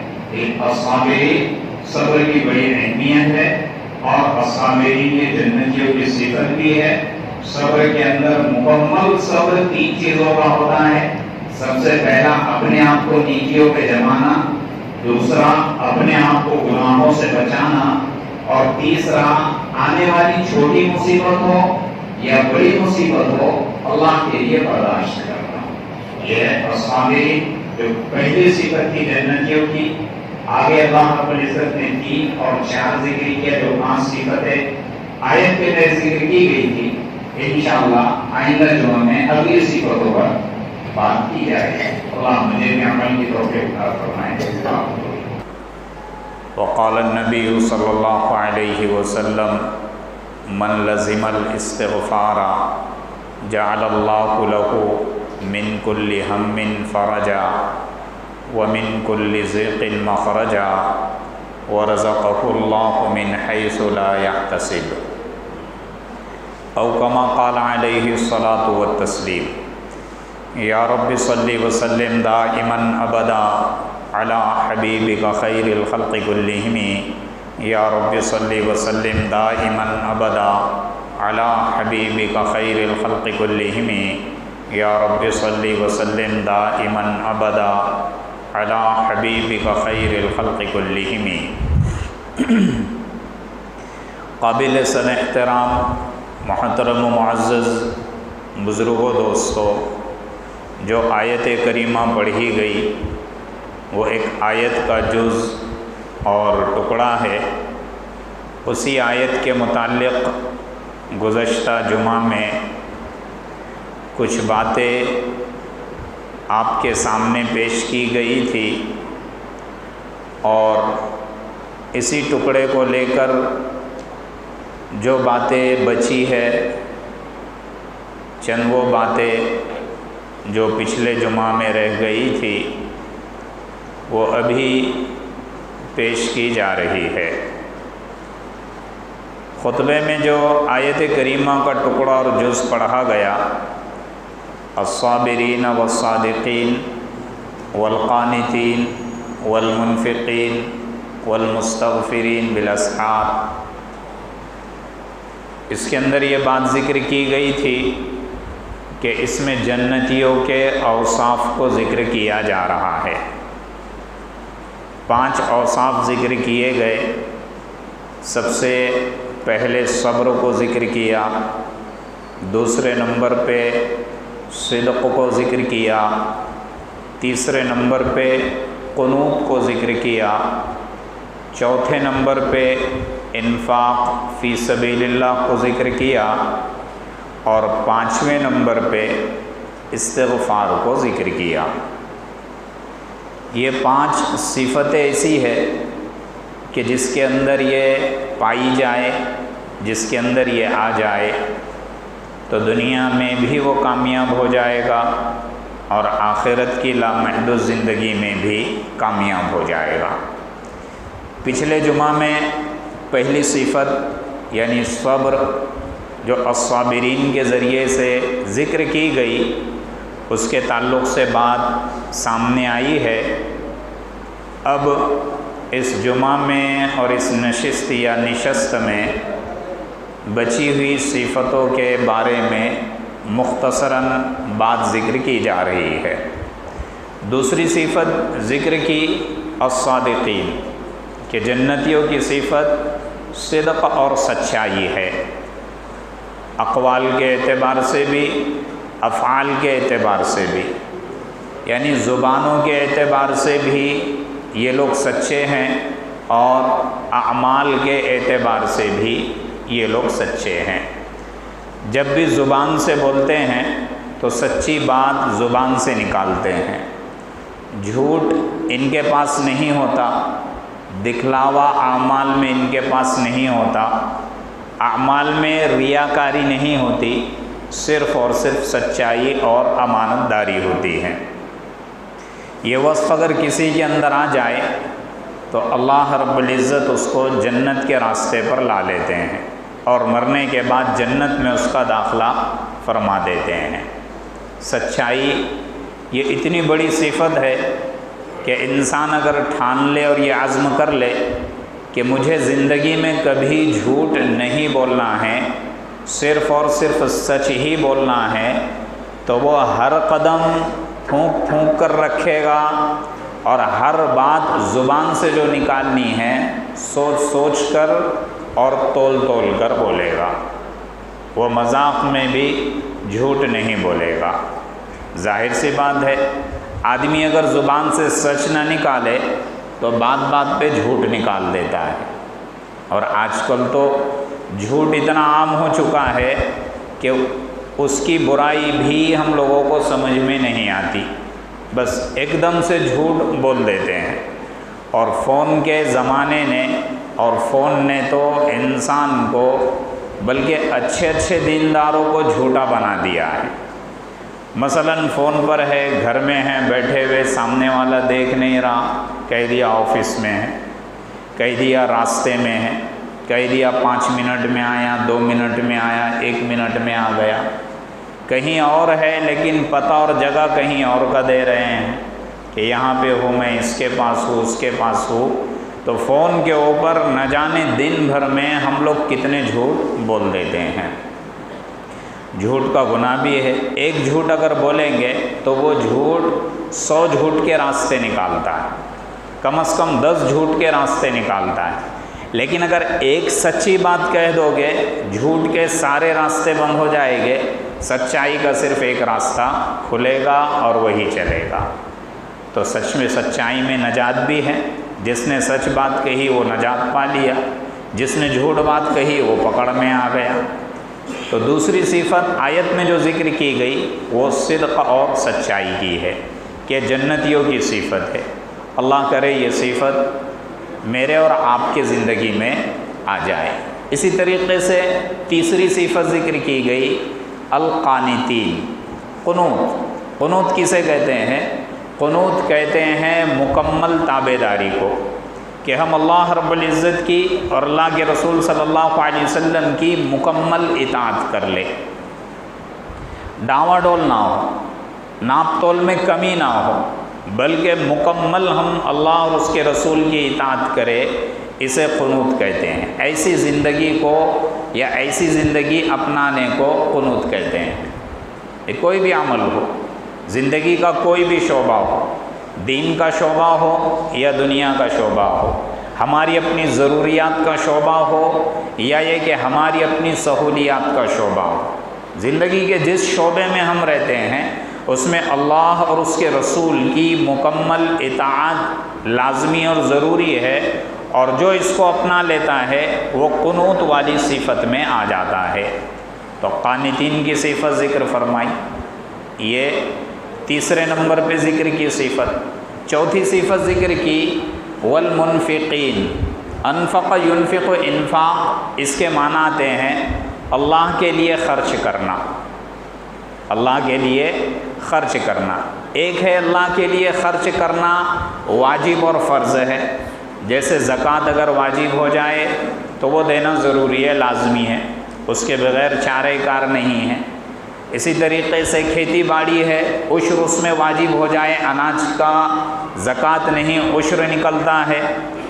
الصابرین، صبر کی بڑی اہمیت ہے اور الصابرین یہ جنتیوں کی صفت بھی ہے۔ صبر کے اندر مکمل صبر 3 چیزوں کا ہوتا ہے۔ سب سے پہلا اپنے آپ کو نیکیوں پہ جمانا، دوسرا اپنے آپ کو گناہوں سے بچانا، اور تیسرا آنے والی چھوٹی مصیبت ہو یا بڑی مصیبت ہو اللہ کے لیے برداشت کرنا۔ یہ ہے الصابرین، جو پہلی صفت تھی جنتیوں کی۔ آگے اللہ رب العزت نے 3 اور 4 ذکر کیا، جو 5 صفتیں آیت کے تحت ذکر کی گئی تھی۔ انشاءاللہ آئندہ جمعہ میں اگلی صفتوں پر بات کی جائے گی۔ اللہ مجھے بھی عمل کی توفیق عطا فرمائے۔ وقال النبی صلی اللہ علیہ وسلم من لزم الاستغفار جعل اللہ له من کل ہم فرجا ومن کل ضیق مخرجا ورزقه اللہ من حیث لا يحتسب، او کما قال علیہ الصلاۃ والتسلیم۔ یا رب صلی وسلم دائما ابدا علی حبیبک خیر الخلق کلہم، یا رب صلی وسلم دائما ابدا علی حبیبک خیر الخلق کلہم، یا رب صلی وسلم دائما ابدا علی حبیبک خیر الخلق کلہم۔ قابل سن احترام محترم و معزز بزرگوں، دوستو، جو آیت کریمہ پڑھی گئی وہ ایک آیت کا جز اور ٹکڑا ہے۔ اسی آیت کے متعلق گزشتہ جمعہ میں کچھ باتیں آپ کے سامنے پیش کی گئی تھی، اور اسی ٹکڑے کو لے کر جو باتیں بچی ہے، چند وہ باتیں جو پچھلے جمعہ میں رہ گئی تھی وہ ابھی پیش کی جا رہی ہے۔ خطبے میں جو آیت کریمہ کا ٹکڑا اور جز پڑھا گیا، الصابرین والصادقین والقانتین والمنفقین والمستغفرین بالاسحار، اس کے اندر یہ بات ذکر کی گئی تھی کہ اس میں جنتیوں کے اوصاف کو ذکر کیا جا رہا ہے۔ 5 اوصاف ذکر کیے گئے۔ سب سے پہلے صبر کو ذکر کیا، دوسرے نمبر پہ صدق کو ذکر کیا، تیسرے نمبر پہ قنوت کو ذکر کیا، چوتھے نمبر پہ انفاق فی سبیل اللہ کو ذکر کیا، اور پانچویں نمبر پہ استغفار کو ذکر کیا۔ یہ 5 صفتیں ایسی ہے کہ جس کے اندر یہ پائی جائے، جس کے اندر یہ آ جائے تو دنیا میں بھی وہ کامیاب ہو جائے گا اور آخرت کی لامحدود زندگی میں بھی کامیاب ہو جائے گا۔ پچھلے جمعہ میں پہلی صفت یعنی صبر جو الصابرین کے ذریعے سے ذکر کی گئی، اس کے تعلق سے بات سامنے آئی ہے۔ اب اس جمعہ میں اور اس نشست یا نشست میں بچی ہوئی صفتوں کے بارے میں مختصراً بات ذکر کی جا رہی ہے۔ دوسری صفت ذکر کی الصادقین کہ جنتیوں کی صفت صدق اور سچائی ہے، اقوال کے اعتبار سے بھی، افعال کے اعتبار سے بھی، یعنی زبانوں کے اعتبار سے بھی یہ لوگ سچے ہیں اور اعمال کے اعتبار سے بھی یہ لوگ سچے ہیں۔ جب بھی زبان سے بولتے ہیں تو سچی بات زبان سے نکالتے ہیں، جھوٹ ان کے پاس نہیں ہوتا، دکھلاوا اعمال میں ان کے پاس نہیں ہوتا، اعمال میں ریاکاری نہیں ہوتی، صرف اور صرف سچائی اور امانت داری ہوتی ہے۔ یہ وصف اگر کسی کے اندر آ جائے تو اللہ رب العزت اس کو جنت کے راستے پر لا لیتے ہیں اور مرنے کے بعد جنت میں اس کا داخلہ فرما دیتے ہیں۔ سچائی یہ اتنی بڑی صفت ہے کہ انسان اگر ٹھان لے اور یہ عزم کر لے کہ مجھے زندگی میں کبھی جھوٹ نہیں بولنا ہے، صرف اور صرف سچ ہی بولنا ہے، تو وہ ہر قدم پھونک پھونک کر رکھے گا اور ہر بات زبان سے جو نکالنی ہے سوچ سوچ کر اور تول تول کر بولے گا۔ وہ مذاق میں بھی جھوٹ نہیں بولے گا۔ ظاہر سی بات ہے، آدمی اگر زبان سے سچ نہ نکالے تو بات بات پہ جھوٹ نکال دیتا ہے، اور آج کل تو جھوٹ اتنا عام ہو چکا ہے کہ اس کی برائی بھی ہم لوگوں کو سمجھ میں نہیں آتی، بس ایک دم سے جھوٹ بول دیتے ہیں۔ اور فون کے زمانے نے اور فون نے تو انسان کو بلکہ اچھے اچھے دینداروں کو جھوٹا بنا دیا ہے۔ مثلاً فون پر ہے، گھر میں ہیں بیٹھے ہوئے، سامنے والا دیکھ نہیں رہا، کہہ دیا آفس میں ہے، کہہ دیا راستے میں ہے، کہہ دیا 5 منٹ میں آیا، 2 منٹ میں آیا، 1 منٹ میں آ گیا، کہیں اور ہے لیکن پتہ اور جگہ کہیں اور کا دے رہے ہیں کہ یہاں پہ ہوں، میں اس کے پاس ہوں، اس کے پاس ہوں۔ تو فون کے اوپر نہ جانے دن بھر میں ہم لوگ کتنے جھوٹ بول دیتے ہیں۔ جھوٹ کا گناہ بھی ہے، ایک جھوٹ اگر بولیں گے تو وہ جھوٹ 100 جھوٹ کے راستے نکالتا ہے، کم از کم 10 جھوٹ کے راستے نکالتا ہے۔ لیکن اگر ایک سچی بات کہہ دو گے، جھوٹ کے سارے راستے بند ہو جائیں گے، سچائی کا صرف ایک راستہ کھلے گا اور وہی چلے گا۔ تو سچ میں سچائی میں نجات بھی ہے، جس نے سچ بات کہی وہ نجات پا لیا، جس نے جھوٹ بات کہی وہ پکڑ میں آ گیا۔ تو دوسری صفت آیت میں جو ذکر کی گئی وہ صدق اور سچائی کی ہے کہ جنتیوں کی صفت ہے۔ اللہ کرے یہ صفت میرے اور آپ کی زندگی میں آ جائے۔ اسی طریقے سے تیسری صفت ذکر کی گئی القانتین، قنوت۔ قنوت کسے کہتے ہیں؟ قنوت کہتے ہیں مکمل تابعداری کو، کہ ہم اللہ رب العزت کی اور اللہ کے رسول صلی اللہ علیہ وسلم کی مکمل اطاعت کر لے، ڈاواں ڈول نہ ہو، ناپ تول میں کمی نہ ہو، بلکہ مکمل ہم اللہ اور اس کے رسول کی اطاعت کرے، اسے قنوت کہتے ہیں۔ ایسی زندگی کو یا ایسی زندگی اپنانے کو قنوت کہتے ہیں۔ یہ کوئی بھی عمل ہو، زندگی کا کوئی بھی شعبہ ہو، دین کا شعبہ ہو یا دنیا کا شعبہ ہو، ہماری اپنی ضروریات کا شعبہ ہو یا یہ کہ ہماری اپنی سہولیات کا شعبہ ہو، زندگی کے جس شعبے میں ہم رہتے ہیں اس میں اللہ اور اس کے رسول کی مکمل اطاعت لازمی اور ضروری ہے، اور جو اس کو اپنا لیتا ہے وہ قنوت والی صفت میں آ جاتا ہے۔ تو قانتین کی صفت ذکر فرمائی، یہ تیسرے نمبر پہ ذکر کی صفت۔ چوتھی صفت ذکر کی والمنفقین، انفق ينفق انفاق، اس کے معنی آتے ہیں اللہ کے لیے خرچ کرنا، اللہ کے لیے خرچ کرنا۔ ایک ہے اللہ کے لیے خرچ کرنا واجب اور فرض ہے، جیسے زکوٰۃ اگر واجب ہو جائے تو وہ دینا ضروری ہے، لازمی ہے، اس کے بغیر چارہ کار نہیں ہے۔ اسی طریقے سے کھیتی باڑی ہے، عشر اس میں واجب ہو جائے، اناج کا زکوٰۃ نہیں عشر نکلتا ہے،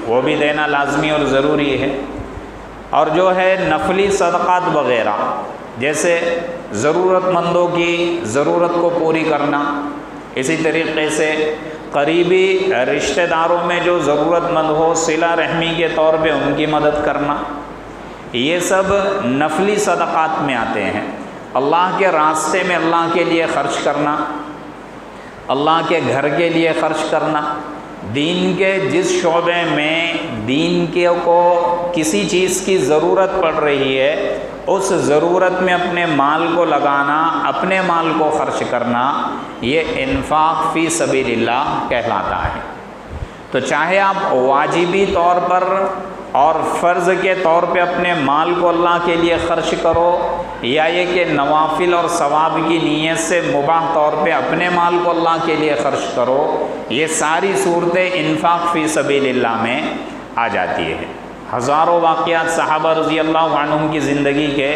وہ بھی دینا لازمی اور ضروری ہے۔ اور جو ہے نفلی صدقات وغیرہ، جیسے ضرورت مندوں کی ضرورت کو پوری کرنا، اسی طریقے سے قریبی رشتہ داروں میں جو ضرورت مند ہو صلہ رحمی کے طور پہ ان کی مدد کرنا، یہ سب نفلی صدقات میں آتے ہیں۔ اللہ کے راستے میں اللہ کے لیے خرچ کرنا، اللہ کے گھر کے لیے خرچ کرنا، دین کے جس شعبے میں دین کے کو کسی چیز کی ضرورت پڑ رہی ہے اس ضرورت میں اپنے مال کو لگانا، اپنے مال کو خرچ کرنا، یہ انفاق فی سبیل اللہ کہلاتا ہے۔ تو چاہے آپ واجبی طور پر اور فرض کے طور پہ اپنے مال کو اللہ کے لیے خرچ کرو، یا یہ کہ نوافل اور ثواب کی نیت سے مباح طور پہ اپنے مال کو اللہ کے لیے خرچ کرو، یہ ساری صورتیں انفاق فی سبیل اللہ میں آ جاتی ہے۔ ہزاروں واقعات صحابہ رضی اللہ عنہم کی زندگی کے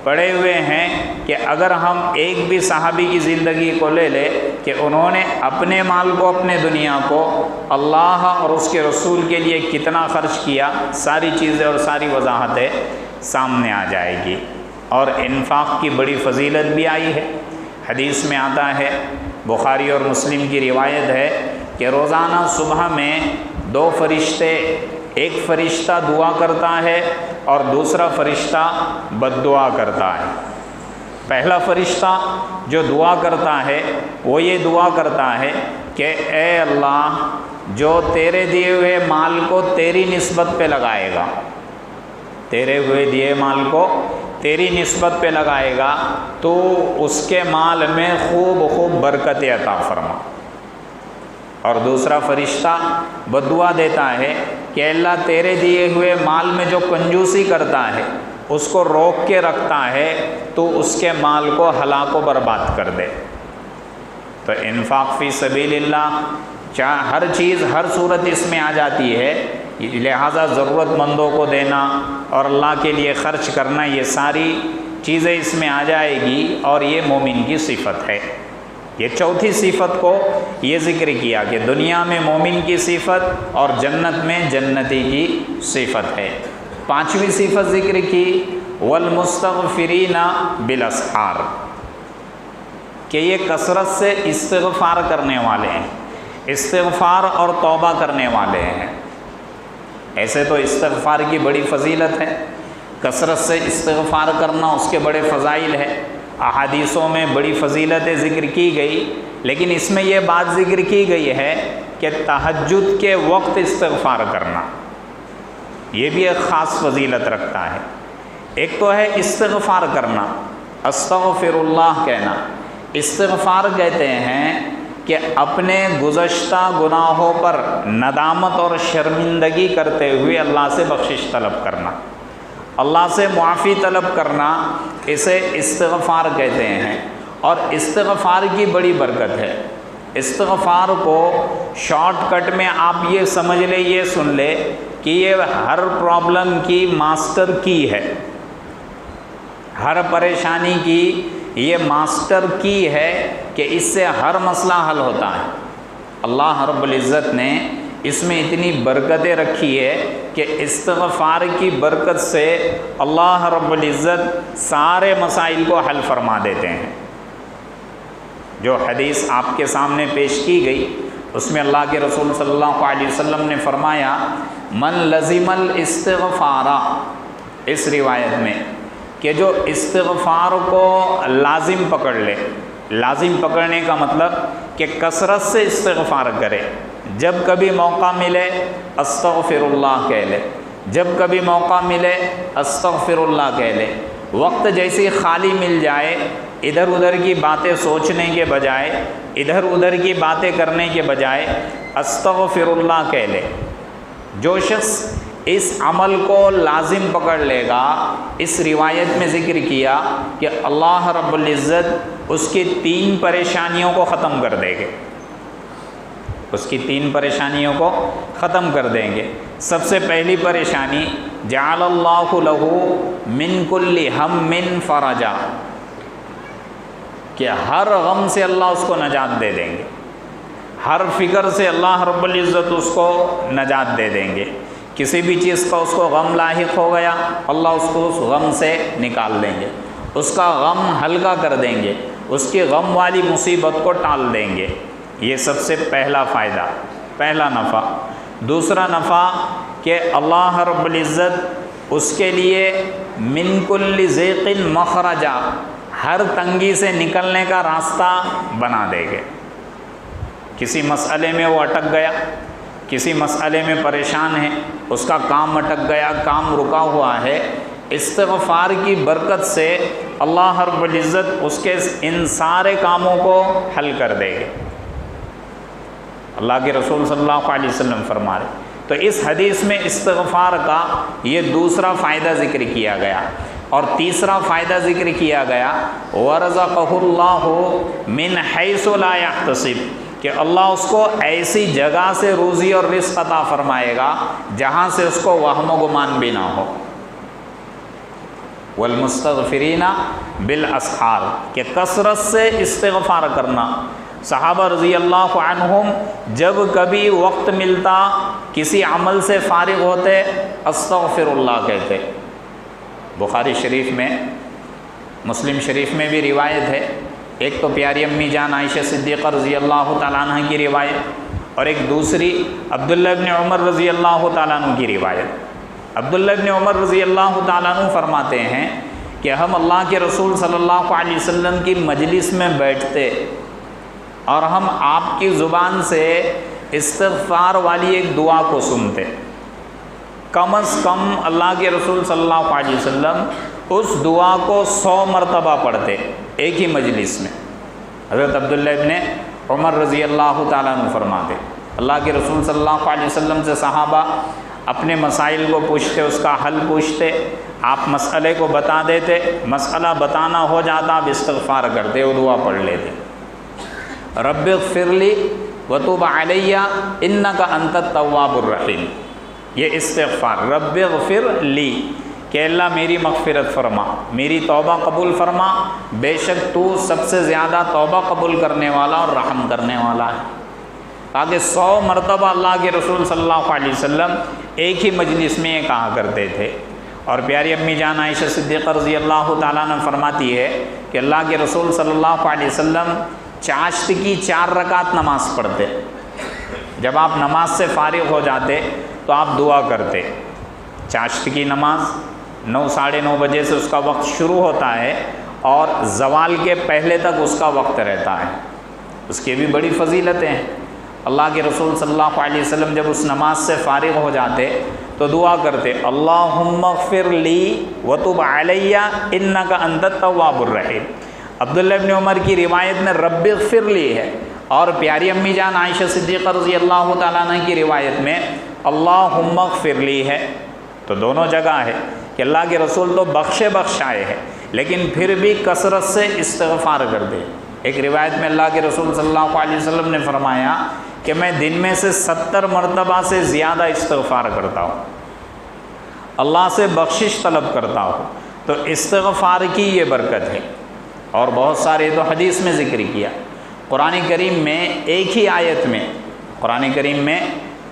پڑے ہوئے ہیں کہ اگر ہم ایک بھی صحابی کی زندگی کو لے لیں کہ انہوں نے اپنے مال کو، اپنے دنیا کو اللہ اور اس کے رسول کے لیے کتنا خرچ کیا، ساری چیزیں اور ساری وضاحتیں سامنے آ جائے گی۔ اور انفاق کی بڑی فضیلت بھی آئی ہے، حدیث میں آتا ہے، بخاری اور مسلم کی روایت ہے کہ روزانہ صبح میں دو فرشتے، ایک فرشتہ دعا کرتا ہے اور دوسرا فرشتہ بد دعا کرتا ہے۔ پہلا فرشتہ جو دعا کرتا ہے وہ یہ دعا کرتا ہے کہ اے اللہ، جو تیرے دیے ہوئے مال کو تیری نسبت پہ لگائے گا، تیرے ہوئے دیے مال کو تیری نسبت پہ لگائے گا تو اس کے مال میں خوب خوب برکت عطا فرما۔ اور دوسرا فرشتہ بد دعا دیتا ہے کہ اللہ، تیرے دیے ہوئے مال میں جو کنجوسی کرتا ہے، اس کو روک کے رکھتا ہے، تو اس کے مال کو ہلاک و برباد کر دے۔ تو انفاق فی سبیل اللہ، چاہے ہر چیز ہر صورت اس میں آ جاتی ہے، لہٰذا ضرورت مندوں کو دینا اور اللہ کے لیے خرچ کرنا، یہ ساری چیزیں اس میں آ جائے گی، اور یہ مومن کی صفت ہے۔ یہ چوتھی صفت کو یہ ذکر کیا کہ دنیا میں مومن کی صفت اور جنت میں جنتی کی صفت ہے۔ پانچویں صفت ذکر کی والمستغفرین بالاسحار، کہ یہ کثرت سے استغفار کرنے والے ہیں، استغفار اور توبہ کرنے والے ہیں۔ ایسے تو استغفار کی بڑی فضیلت ہے، کثرت سے استغفار کرنا اس کے بڑے فضائل ہے، احادیثوں میں بڑی فضیلتیں ذکر کی گئی، لیکن اس میں یہ بات ذکر کی گئی ہے کہ تہجد کے وقت استغفار کرنا یہ بھی ایک خاص فضیلت رکھتا ہے۔ ایک تو ہے استغفار کرنا، استغفر اللہ کہنا۔ استغفار کہتے ہیں کہ اپنے گزشتہ گناہوں پر ندامت اور شرمندگی کرتے ہوئے اللہ سے بخشش طلب کرنا، اللہ سے معافی طلب کرنا، اسے استغفار کہتے ہیں۔ اور استغفار کی بڑی برکت ہے۔ استغفار کو شارٹ کٹ میں آپ یہ سمجھ لیں، یہ سن لیں کہ یہ ہر پرابلم کی ماسٹر کی ہے، ہر پریشانی کی یہ ماسٹر کی ہے کہ اس سے ہر مسئلہ حل ہوتا ہے۔ اللہ رب العزت نے اس میں اتنی برکتیں رکھی ہے کہ استغفار کی برکت سے اللہ رب العزت سارے مسائل کو حل فرما دیتے ہیں۔ جو حدیث آپ کے سامنے پیش کی گئی اس میں اللہ کے رسول صلی اللہ علیہ وسلم نے فرمایا، من لزم الاستغفار، اس روایت میں کہ جو استغفار کو لازم پکڑ لے، لازم پکڑنے کا مطلب کہ کثرت سے استغفار کرے، جب کبھی موقع ملے استغفر اللہ کہہ لے، جب کبھی موقع ملے استغفر اللہ کہہ لے، وقت جیسی خالی مل جائے ادھر ادھر کی باتیں سوچنے کے بجائے، ادھر ادھر کی باتیں کرنے کے بجائے استغفر اللہ کہہ لے۔ جو شخص اس عمل کو لازم پکڑ لے گا، اس روایت میں ذکر کیا کہ اللہ رب العزت اس کی 3 پریشانیوں کو ختم کر دیں گے، اس کی 3 پریشانیوں کو ختم کر دیں گے۔ سب سے پہلی پریشانی جعل اللہ لہ من کل ہم فرجا، کہ ہر غم سے اللہ اس کو نجات دے دیں گے، ہر فکر سے اللہ رب العزت اس کو نجات دے دیں گے۔ کسی بھی چیز کا اس کو غم لاحق ہو گیا، اللہ اس کو اس غم سے نکال دیں گے، اس کا غم ہلکا کر دیں گے، اس کی غم والی مصیبت کو ٹال دیں گے۔ یہ سب سے پہلا فائدہ، پہلا نفع۔ دوسرا نفع کہ اللہ رب العزت اس کے لیے من کل ضیق مخرجا، ہر تنگی سے نکلنے کا راستہ بنا دے گے۔ کسی مسئلے میں وہ اٹک گیا، کسی مسئلے میں پریشان ہے، اس کا کام اٹک گیا، کام رکا ہوا ہے، استغفار کی برکت سے اللہ رب العزت اس کے ان سارے کاموں کو حل کر دے گے۔ اللہ کے رسول صلی اللہ علیہ وسلم فرما رہے۔ تو اس حدیث میں استغفار کا یہ دوسرا فائدہ ذکر کیا گیا، اور تیسرا فائدہ ذکر کیا گیا وَرَزَقَهُ اللَّهُ مِنْ حَيْثُ لَا يَحْتَسِبُ، کہ اللہ اس کو ایسی جگہ سے روزی اور رزق عطا فرمائے گا جہاں سے اس کو وہم و گمان بھی نہ ہو۔ وَالْمُسْتَغْفِرِينَ بِالْأَسْحَارِ، کہ کثرت سے استغفار کرنا۔ صحابہ رضی اللہ عنہم جب کبھی وقت ملتا، کسی عمل سے فارغ ہوتے، استغفر اللہ کہتے۔ بخاری شریف میں، مسلم شریف میں بھی روایت ہے، ایک تو پیاری امی جان عائشہ صدیقہ رضی اللہ تعالیٰ عنہ کی روایت، اور ایک دوسری عبداللہ ابن عمر رضی اللہ تعالیٰ عنہ کی روایت۔ عبداللہ ابن عمر رضی اللہ تعالیٰ عنہ فرماتے ہیں کہ ہم اللہ کے رسول صلی اللہ علیہ وسلم کی مجلس میں بیٹھتے اور ہم آپ کی زبان سے استغفار والی ایک دعا کو سنتے۔ کم از کم اللہ کے رسول صلی اللہ علیہ وسلم اس دعا کو 100 مرتبہ پڑھتے ایک ہی مجلس میں۔ حضرت عبداللہ ابن عمر رضی اللہ تعالیٰ عنہ فرماتے، اللہ کے رسول صلی اللہ علیہ وسلم سے صحابہ اپنے مسائل کو پوچھتے، اس کا حل پوچھتے، آپ مسئلے کو بتا دیتے، مسئلہ بتانا ہو جاتا، آپ استغفار کرتے، وہ دعا پڑھ لیتے، رب اغفر لی وتوب علی انک انت التواب الرحیم۔ یہ استغفار رب اغفر لی، کہ اللہ میری مغفرت فرما، میری توبہ قبول فرما، بے شک تو سب سے زیادہ توبہ قبول کرنے والا اور رحم کرنے والا ہے۔ آگے 100 مرتبہ اللہ کے رسول صلی اللہ علیہ وسلم ایک ہی مجلس میں یہ کہا کرتے تھے۔ اور پیاری امی جان عائشہ صدیقہ رضی اللہ تعالیٰ عنہ فرماتی ہے کہ اللہ کے رسول صلی اللہ علیہ وسلم چاشت کی 4 رکعت نماز پڑھتے، جب آپ نماز سے فارغ ہو جاتے تو آپ دعا کرتے۔ چاشت کی نماز 9 ساڑھے 9 بجے سے اس کا وقت شروع ہوتا ہے اور زوال کے پہلے تک اس کا وقت رہتا ہے، اس کی بھی بڑی فضیلتیں ہیں۔ اللہ کے رسول صلی اللہ علیہ وسلم جب اس نماز سے فارغ ہو جاتے تو دعا کرتے، اللہم اغفر لی وتب علی انک انت التواب الرحیم۔ عبداللہ ابن عمر کی روایت میں رب اغفر لی ہے، اور پیاری امی جان عائشہ صدیقہ رضی اللہ تعالیٰ عنہ کی روایت میں اللہم اغفر لی ہے۔ تو دونوں جگہ ہے کہ اللہ کے رسول تو بخشائے ہیں، لیکن پھر بھی کثرت سے استغفار کر دے۔ ایک روایت میں اللہ کے رسول صلی اللہ علیہ وسلم نے فرمایا کہ میں دن میں سے 70 مرتبہ سے زیادہ استغفار کرتا ہوں، اللہ سے بخشش طلب کرتا ہوں۔ تو استغفار کی یہ برکت ہے، اور بہت سارے تو حدیث میں ذکر کیا۔ قرآن کریم میں ایک ہی آیت میں، قرآن کریم میں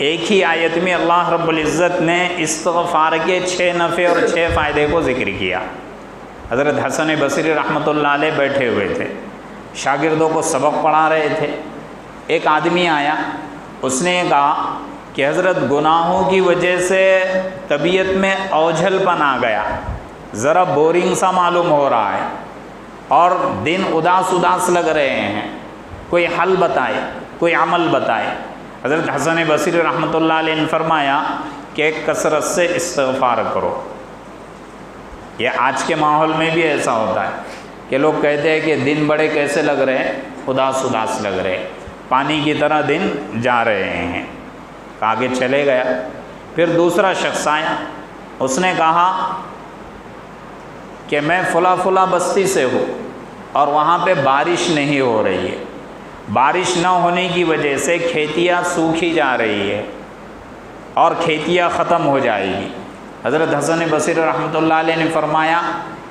ایک ہی آیت میں اللہ رب العزت نے استغفار کے 6 نفع اور 6 فائدے کو ذکر کیا۔ حضرت حسن بصری رحمۃ اللہ علیہ بیٹھے ہوئے تھے، شاگردوں کو سبق پڑھا رہے تھے۔ ایک آدمی آیا، اس نے کہا کہ حضرت گناہوں کی وجہ سے طبیعت میں اوجھل پن آ گیا، ذرا بورنگ سا معلوم ہو رہا ہے، اور دن اداس اداس لگ رہے ہیں، کوئی حل بتائے، کوئی عمل بتائے۔ حضرت حسن بصری رحمۃ اللہ علیہ نے فرمایا کہ کثرت سے استغفار کرو۔ یہ آج کے ماحول میں بھی ایسا ہوتا ہے کہ لوگ کہتے ہیں کہ دن بڑے کیسے لگ رہے ہیں، اداس اداس لگ رہے ہیں، پانی کی طرح دن جا رہے ہیں، آگے چلے گیا۔ پھر دوسرا شخص آیا، اس نے کہا کہ میں فلاں فلاں بستی سے ہوں اور وہاں پہ بارش نہیں ہو رہی ہے، بارش نہ ہونے کی وجہ سے کھیتیاں سوکھی جا رہی ہے اور کھیتیاں ختم ہو جائے گی۔ حضرت حسن بصری رحمۃ اللہ علیہ نے فرمایا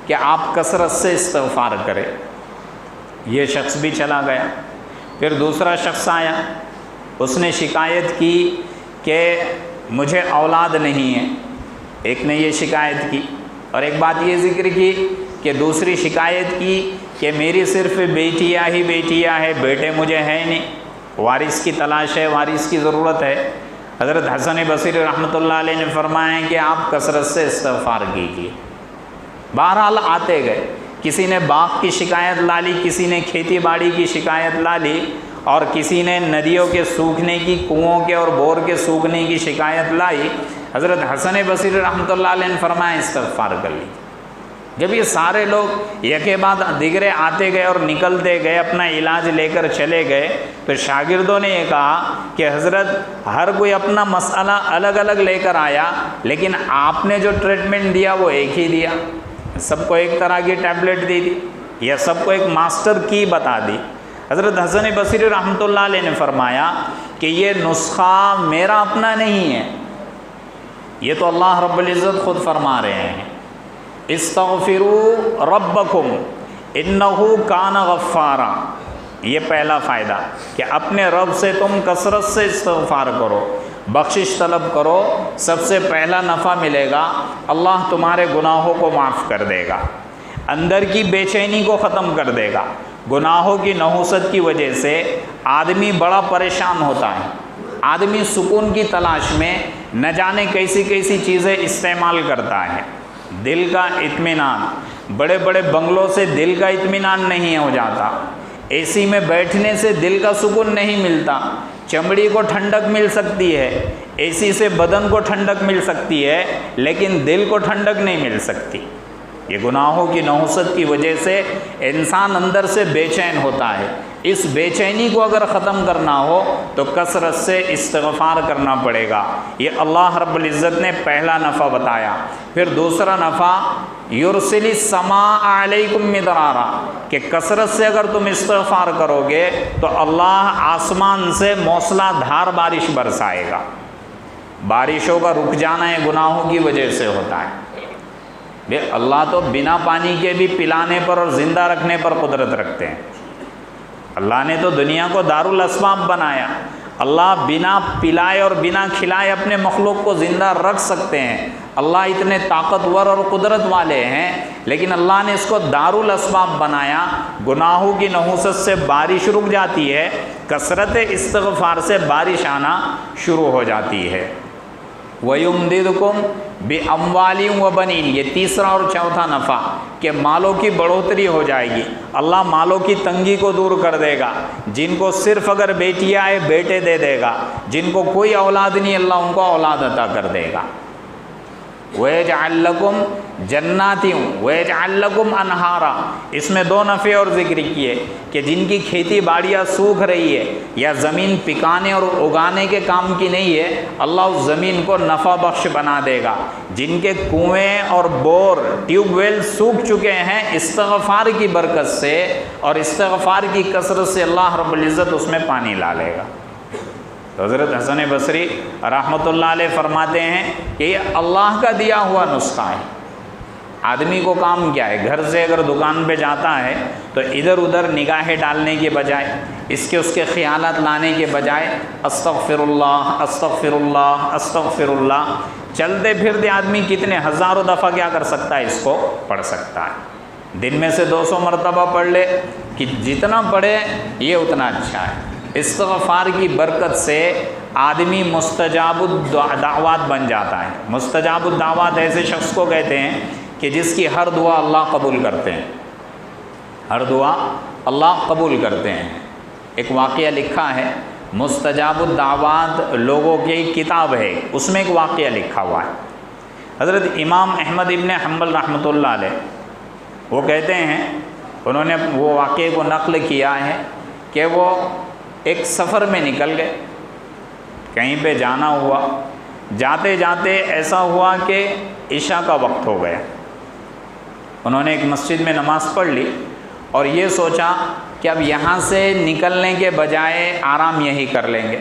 کہ آپ کثرت سے استغفار کریں۔ یہ شخص بھی چلا گیا۔ پھر دوسرا شخص آیا، اس نے شکایت کی کہ مجھے اولاد نہیں ہے، ایک نے یہ شکایت کی، اور ایک بات یہ ذکر کی کہ دوسری شکایت کی کہ میری صرف بیٹیاں ہی بیٹیاں ہے، بیٹے مجھے ہیں نہیں، وارث کی تلاش ہے، وارث کی ضرورت ہے۔ حضرت حسن بصری رحمۃ اللہ علیہ نے فرمایا کہ آپ کثرت سے استغفار کیجیے۔ بہرحال آتے گئے، کسی نے باغ کی شکایت لا لی، کسی نے کھیتی باڑی کی شکایت لا لی، اور کسی نے ندیوں کے سوکھنے کی، کنوؤں کے اور بور کے سوکھنے کی شکایت لائی۔ حضرت حسن بصری رحمۃ اللہ علیہ نے فرمایا استغفار کر لی۔ جب یہ سارے لوگ یکے بعد دیگرے آتے گئے اور نکلتے گئے، اپنا علاج لے کر چلے گئے، تو شاگردوں نے یہ کہا کہ حضرت ہر کوئی اپنا مسئلہ الگ الگ لے کر آیا، لیکن آپ نے جو ٹریٹمنٹ دیا وہ ایک ہی دیا، سب کو ایک طرح کی ٹیبلٹ دی دی یا سب کو ایک ماسٹر کی بتا دی۔ حضرت حسن بصری رحمۃ اللہ علیہ نے فرمایا کہ یہ نسخہ میرا اپنا نہیں ہے، یہ تو اللہ رب العزت خود فرما رہے ہیں، استغفروا ربکم انہ کان غفارا۔ یہ پہلا فائدہ کہ اپنے رب سے تم کثرت سے استغفار کرو، بخشش طلب کرو، سب سے پہلا نفع ملے گا، اللہ تمہارے گناہوں کو معاف کر دے گا، اندر کی بے چینی کو ختم کر دے گا۔ گناہوں کی نحوست کی وجہ سے آدمی بڑا پریشان ہوتا ہے، آدمی سکون کی تلاش میں نہ جانے کیسی کیسی چیزیں استعمال کرتا ہے۔ دل کا اطمینان، بڑے بڑے بنگلوں سے دل کا اطمینان نہیں ہو جاتا، اے سی میں بیٹھنے سے دل کا سکون نہیں ملتا، چمڑی کو ٹھنڈک مل سکتی ہے، اے سی سے بدن کو ٹھنڈک مل سکتی ہے، لیکن دل کو ٹھنڈک نہیں مل سکتی۔ یہ گناہوں کی نحوست کی وجہ سے انسان اندر سے بے چین ہوتا ہے۔ اس بے چینی کو اگر ختم کرنا ہو تو کثرت سے استغفار کرنا پڑے گا۔ یہ اللہ رب العزت نے پہلا نفع بتایا۔ پھر دوسرا نفع یرسل السماء علیکم مدرارا، کہ کثرت سے اگر تم استغفار کرو گے تو اللہ آسمان سے موسلا دھار بارش برسائے گا۔ بارشوں کا رک جانا یہ گناہوں کی وجہ سے ہوتا ہے۔ اللہ تو بنا پانی کے بھی پلانے پر اور زندہ رکھنے پر قدرت رکھتے ہیں۔ اللہ نے تو دنیا کو دارالاسباب بنایا، اللہ بنا پلائے اور بنا کھلائے اپنے مخلوق کو زندہ رکھ سکتے ہیں۔ اللہ اتنے طاقتور اور قدرت والے ہیں، لیکن اللہ نے اس کو دارالاسباب بنایا۔ گناہوں کی نحوست سے بارش رک جاتی ہے، کثرت استغفار سے بارش آنا شروع ہو جاتی ہے۔ وَيُمْدِدْكُمْ بِأَمْوَالٍ وَبَنِينَ، یہ تیسرا اور چوتھا نفع کہ مالوں کی بڑھوتری ہو جائے گی، اللہ مالوں کی تنگی کو دور کر دے گا۔ جن کو صرف اگر بیٹیاں آئے بیٹے دے دے گا، جن کو کوئی اولاد نہیں اللہ ان کو اولاد عطا کر دے گا۔ وَيَجْعَلْ لَكُمْ جَنَّاتٍ وَيَجْعَلْ لَكُمْ أَنْهَارًا، اس میں دو نفع اور ذکر کیے کہ جن کی کھیتی باڑیاں سوکھ رہی ہے یا زمین پکانے اور اگانے کے کام کی نہیں ہے، اللہ اس زمین کو نفع بخش بنا دے گا۔ جن کے کنویں اور بور ٹیوب ویل سوکھ چکے ہیں، استغفار کی برکت سے اور استغفار کی کثرت سے اللہ رب العزت اس میں پانی لا لے گا۔ تو حضرت حسن بصری رحمۃ اللہ علیہ فرماتے ہیں کہ یہ اللہ کا دیا ہوا نسخہ ہے۔ آدمی کو کام کیا ہے؟ گھر سے اگر دکان پہ جاتا ہے تو ادھر ادھر نگاہیں ڈالنے کے بجائے، اس کے خیالات لانے کے بجائے استغفر اللہ استغفر اللہ استغفر اللہ، چلتے پھرتے آدمی کتنے ہزاروں دفعہ کیا کر سکتا ہے؟ اس کو پڑھ سکتا ہے۔ دن میں سے 200 مرتبہ پڑھ لے، کہ جتنا پڑھے یہ اتنا اچھا ہے۔ استغفار کی برکت سے آدمی مستجاب الدعوات بن جاتا ہے۔ مستجاب الدعوات ایسے شخص کو کہتے ہیں کہ جس کی ہر دعا اللہ قبول کرتے ہیں۔ ہر دعا اللہ قبول کرتے ہیں۔ ایک واقعہ لکھا ہے، مستجاب الدعوات لوگوں کی کتاب ہے، اس میں ایک واقعہ لکھا ہوا ہے۔ حضرت امام احمد ابن حنبل رحمۃ اللہ علیہ وہ کہتے ہیں، انہوں نے وہ واقعے کو نقل کیا ہے کہ وہ ایک سفر میں نکل گئے، کہیں پہ جانا ہوا، جاتے جاتے ایسا ہوا کہ عشاء کا وقت ہو گیا۔ انہوں نے ایک مسجد میں نماز پڑھ لی اور یہ سوچا کہ اب یہاں سے نکلنے کے بجائے آرام یہی کر لیں گے،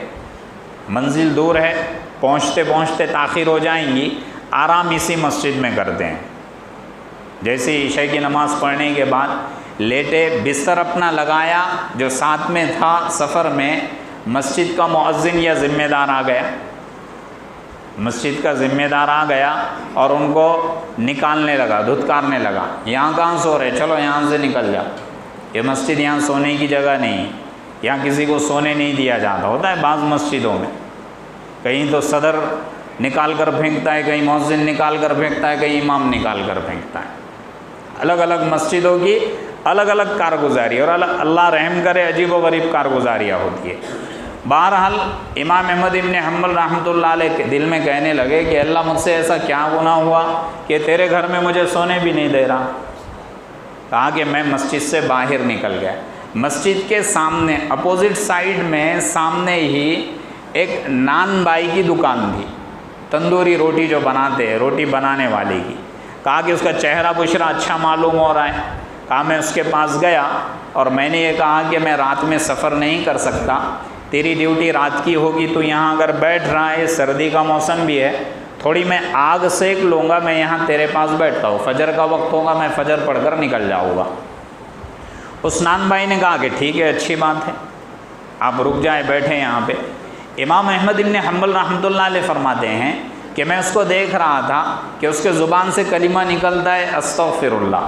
منزل دور ہے، پہنچتے پہنچتے تاخیر ہو جائیں گی، آرام اسی مسجد میں کرتے ہیں۔ جیسے عشاء کی نماز پڑھنے کے بعد لیٹے، بستر اپنا لگایا، جو ساتھ میں تھا سفر میں، مسجد کا مؤذن یا ذمہ دار آ گیا، مسجد کا ذمہ دار آ گیا اور ان کو نکالنے لگا، دھتکارنے لگا، یہاں کہاں سو رہے، چلو یہاں سے نکل جاؤ، یہ مسجد یہاں سونے کی جگہ نہیں، یہاں کسی کو سونے نہیں دیا جاتا۔ ہوتا ہے بعض مسجدوں میں، کہیں تو صدر نکال کر پھینکتا ہے، کہیں مؤذن نکال کر پھینکتا ہے، کہیں امام نکال کر پھینکتا ہے۔ الگ الگ مسجدوں کی الگ الگ کارگزاری، اور اللہ رحم کرے عجیب و غریب کارگزاریاں ہوتی ہے۔ بہرحال امام احمد ابن حنبل رحمۃ اللہ علیہ کے دل میں کہنے لگے کہ اللہ مجھ سے ایسا کیا گناہ ہوا کہ تیرے گھر میں مجھے سونے بھی نہیں دے رہا۔ کہا کہ میں مسجد سے باہر نکل گیا، مسجد کے سامنے اپوزٹ سائیڈ میں سامنے ہی ایک نان بائی کی دکان تھی، تندوری روٹی جو بناتے ہیں، روٹی بنانے والی کی۔ کہا کہ اس کا چہرہ بشرا اچھا معلوم ہو رہا ہے۔ کہا میں اس کے پاس گیا اور میں نے یہ کہا کہ میں رات میں سفر نہیں کر سکتا، تیری ڈیوٹی رات کی ہوگی، تو یہاں اگر بیٹھ رہا ہے، سردی کا موسم بھی ہے، تھوڑی میں آگ سیک لوں گا، میں یہاں تیرے پاس بیٹھتا ہوں، فجر کا وقت ہوگا میں فجر پڑھ کر نکل جاؤں گا۔ اس نان بھائی نے کہا کہ ٹھیک ہے، اچھی بات ہے، آپ رک جائیں، بیٹھیں یہاں پہ۔ امام احمد ابن حنبل رحمۃ اللہ علیہ فرماتے ہیں کہ میں اس کو دیکھ رہا تھا کہ اس کے زبان سے کلمہ نکلتا ہے استغفر اللہ،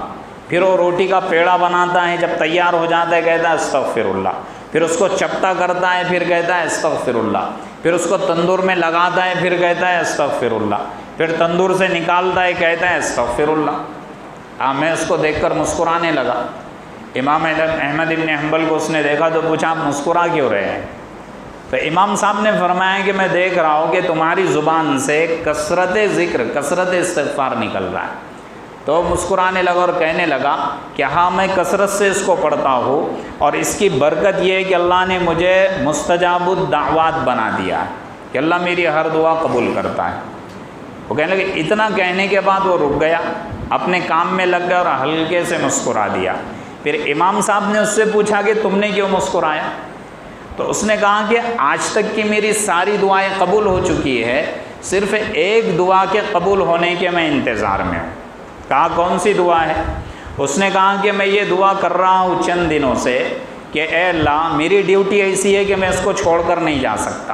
پھر وہ روٹی کا پیڑا بناتا ہے، جب تیار ہو جاتا ہے کہتا ہے استغفر اللہ، پھر اس کو چپٹا کرتا ہے، پھر کہتا ہے استغفر اللہ، پھر اس کو تندور میں لگاتا ہے، پھر کہتا ہے استغفر اللہ، پھر تندور سے نکالتا ہے، کہتا ہے استغفر اللہ۔ میں اس کو دیکھ کر مسکرانے لگا۔ امام احمد ابن حنبل کو اس نے دیکھا تو پوچھا آپ مسکرا کیوں رہے ہیں؟ تو امام صاحب نے فرمایا کہ میں دیکھ رہا ہوں کہ تمہاری زبان سے کثرت ذکر، کثرت استغفار نکل رہا ہے۔ تو مسکرانے لگا اور کہنے لگا کہ ہاں میں کثرت سے اس کو پڑھتا ہوں، اور اس کی برکت یہ ہے کہ اللہ نے مجھے مستجاب الدعوات بنا دیا ہے، کہ اللہ میری ہر دعا قبول کرتا ہے۔ وہ کہنے لگے، اتنا کہنے کے بعد وہ رک گیا، اپنے کام میں لگ گیا اور ہلکے سے مسکرا دیا۔ پھر امام صاحب نے اس سے پوچھا کہ تم نے کیوں مسکرایا؟ تو اس نے کہا کہ آج تک کی میری ساری دعائیں قبول ہو چکی ہے، صرف ایک دعا کے قبول ہونے کے میں انتظار میں ہوں۔ کہا کون سی دعا ہے؟ اس نے کہا کہ میں یہ دعا کر رہا ہوں چند دنوں سے کہ اے اللہ میری ڈیوٹی ایسی ہے کہ میں اس کو چھوڑ کر نہیں جا سکتا،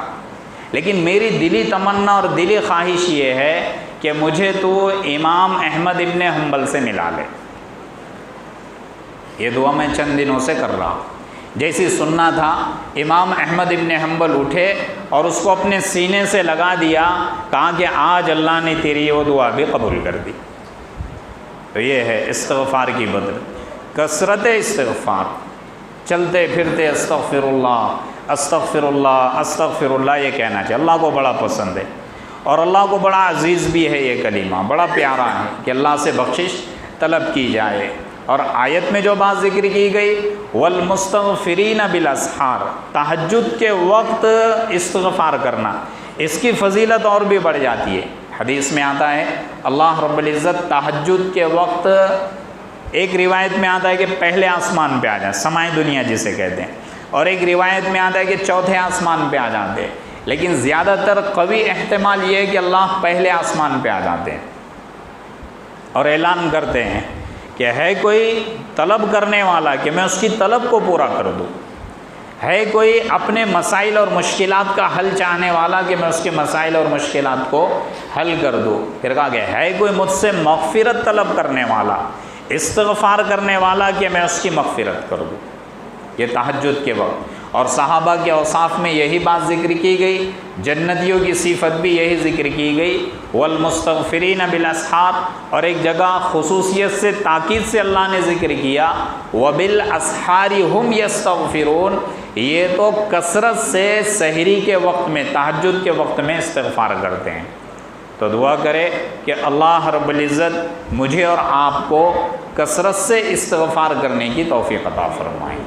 لیکن میری دلی تمنا اور دلی خواہش یہ ہے کہ مجھے تو امام احمد ابن حنبل سے ملا لے۔ یہ دعا میں چند دنوں سے کر رہا ہوں۔ جیسی سننا تھا، امام احمد ابن حنبل اٹھے اور اس کو اپنے سینے سے لگا دیا، کہا کہ آج اللہ نے تیری وہ دعا بھی قبول کر دی۔ تو یہ ہے استغفار کی بدل، کثرت استغفار، چلتے پھرتے استغفر اللہ استغفر اللہ استغفر اللہ یہ کہنا چاہیے۔ اللہ کو بڑا پسند ہے اور اللہ کو بڑا عزیز بھی ہے، یہ کلمہ بڑا پیارا ہے کہ اللہ سے بخشش طلب کی جائے۔ اور آیت میں جو بات ذکر کی گئی والمستغفرین بالاسحار، تہجد کے وقت استغفار کرنا، اس کی فضیلت اور بھی بڑھ جاتی ہے۔ حدیث میں آتا ہے اللہ رب العزت تہجد کے وقت، ایک روایت میں آتا ہے کہ پہلے آسمان پہ آ جائیں، سمائی دنیا جسے کہتے ہیں، اور ایک روایت میں آتا ہے کہ چوتھے آسمان پہ آ جاتے ہیں، لیکن زیادہ تر قوی احتمال یہ ہے کہ اللہ پہلے آسمان پہ آ جاتے ہیں اور اعلان کرتے ہیں کہ ہے کوئی طلب کرنے والا کہ میں اس کی طلب کو پورا کر دوں، ہے کوئی اپنے مسائل اور مشکلات کا حل چاہنے والا کہ میں اس کے مسائل اور مشکلات کو حل کر دوں۔ پھر کہا کہ ہے کوئی مجھ سے مغفرت طلب کرنے والا، استغفار کرنے والا کہ میں اس کی مغفرت کر دوں۔ یہ تہجد کے وقت، اور صحابہ کے اوصاف میں یہی بات ذکر کی گئی، جنتیوں کی صفت بھی یہی ذکر کی گئی والمستغفرین بالاسحار، اور ایک جگہ خصوصیت سے تاکید سے اللہ نے ذکر کیا وبالاسحار ہم یستغفرون، یہ تو کثرت سے سحری کے وقت میں، تہجد کے وقت میں استغفار کرتے ہیں۔ تو دعا کرے کہ اللہ رب العزت مجھے اور آپ کو کثرت سے استغفار کرنے کی توفیق عطا فرمائے۔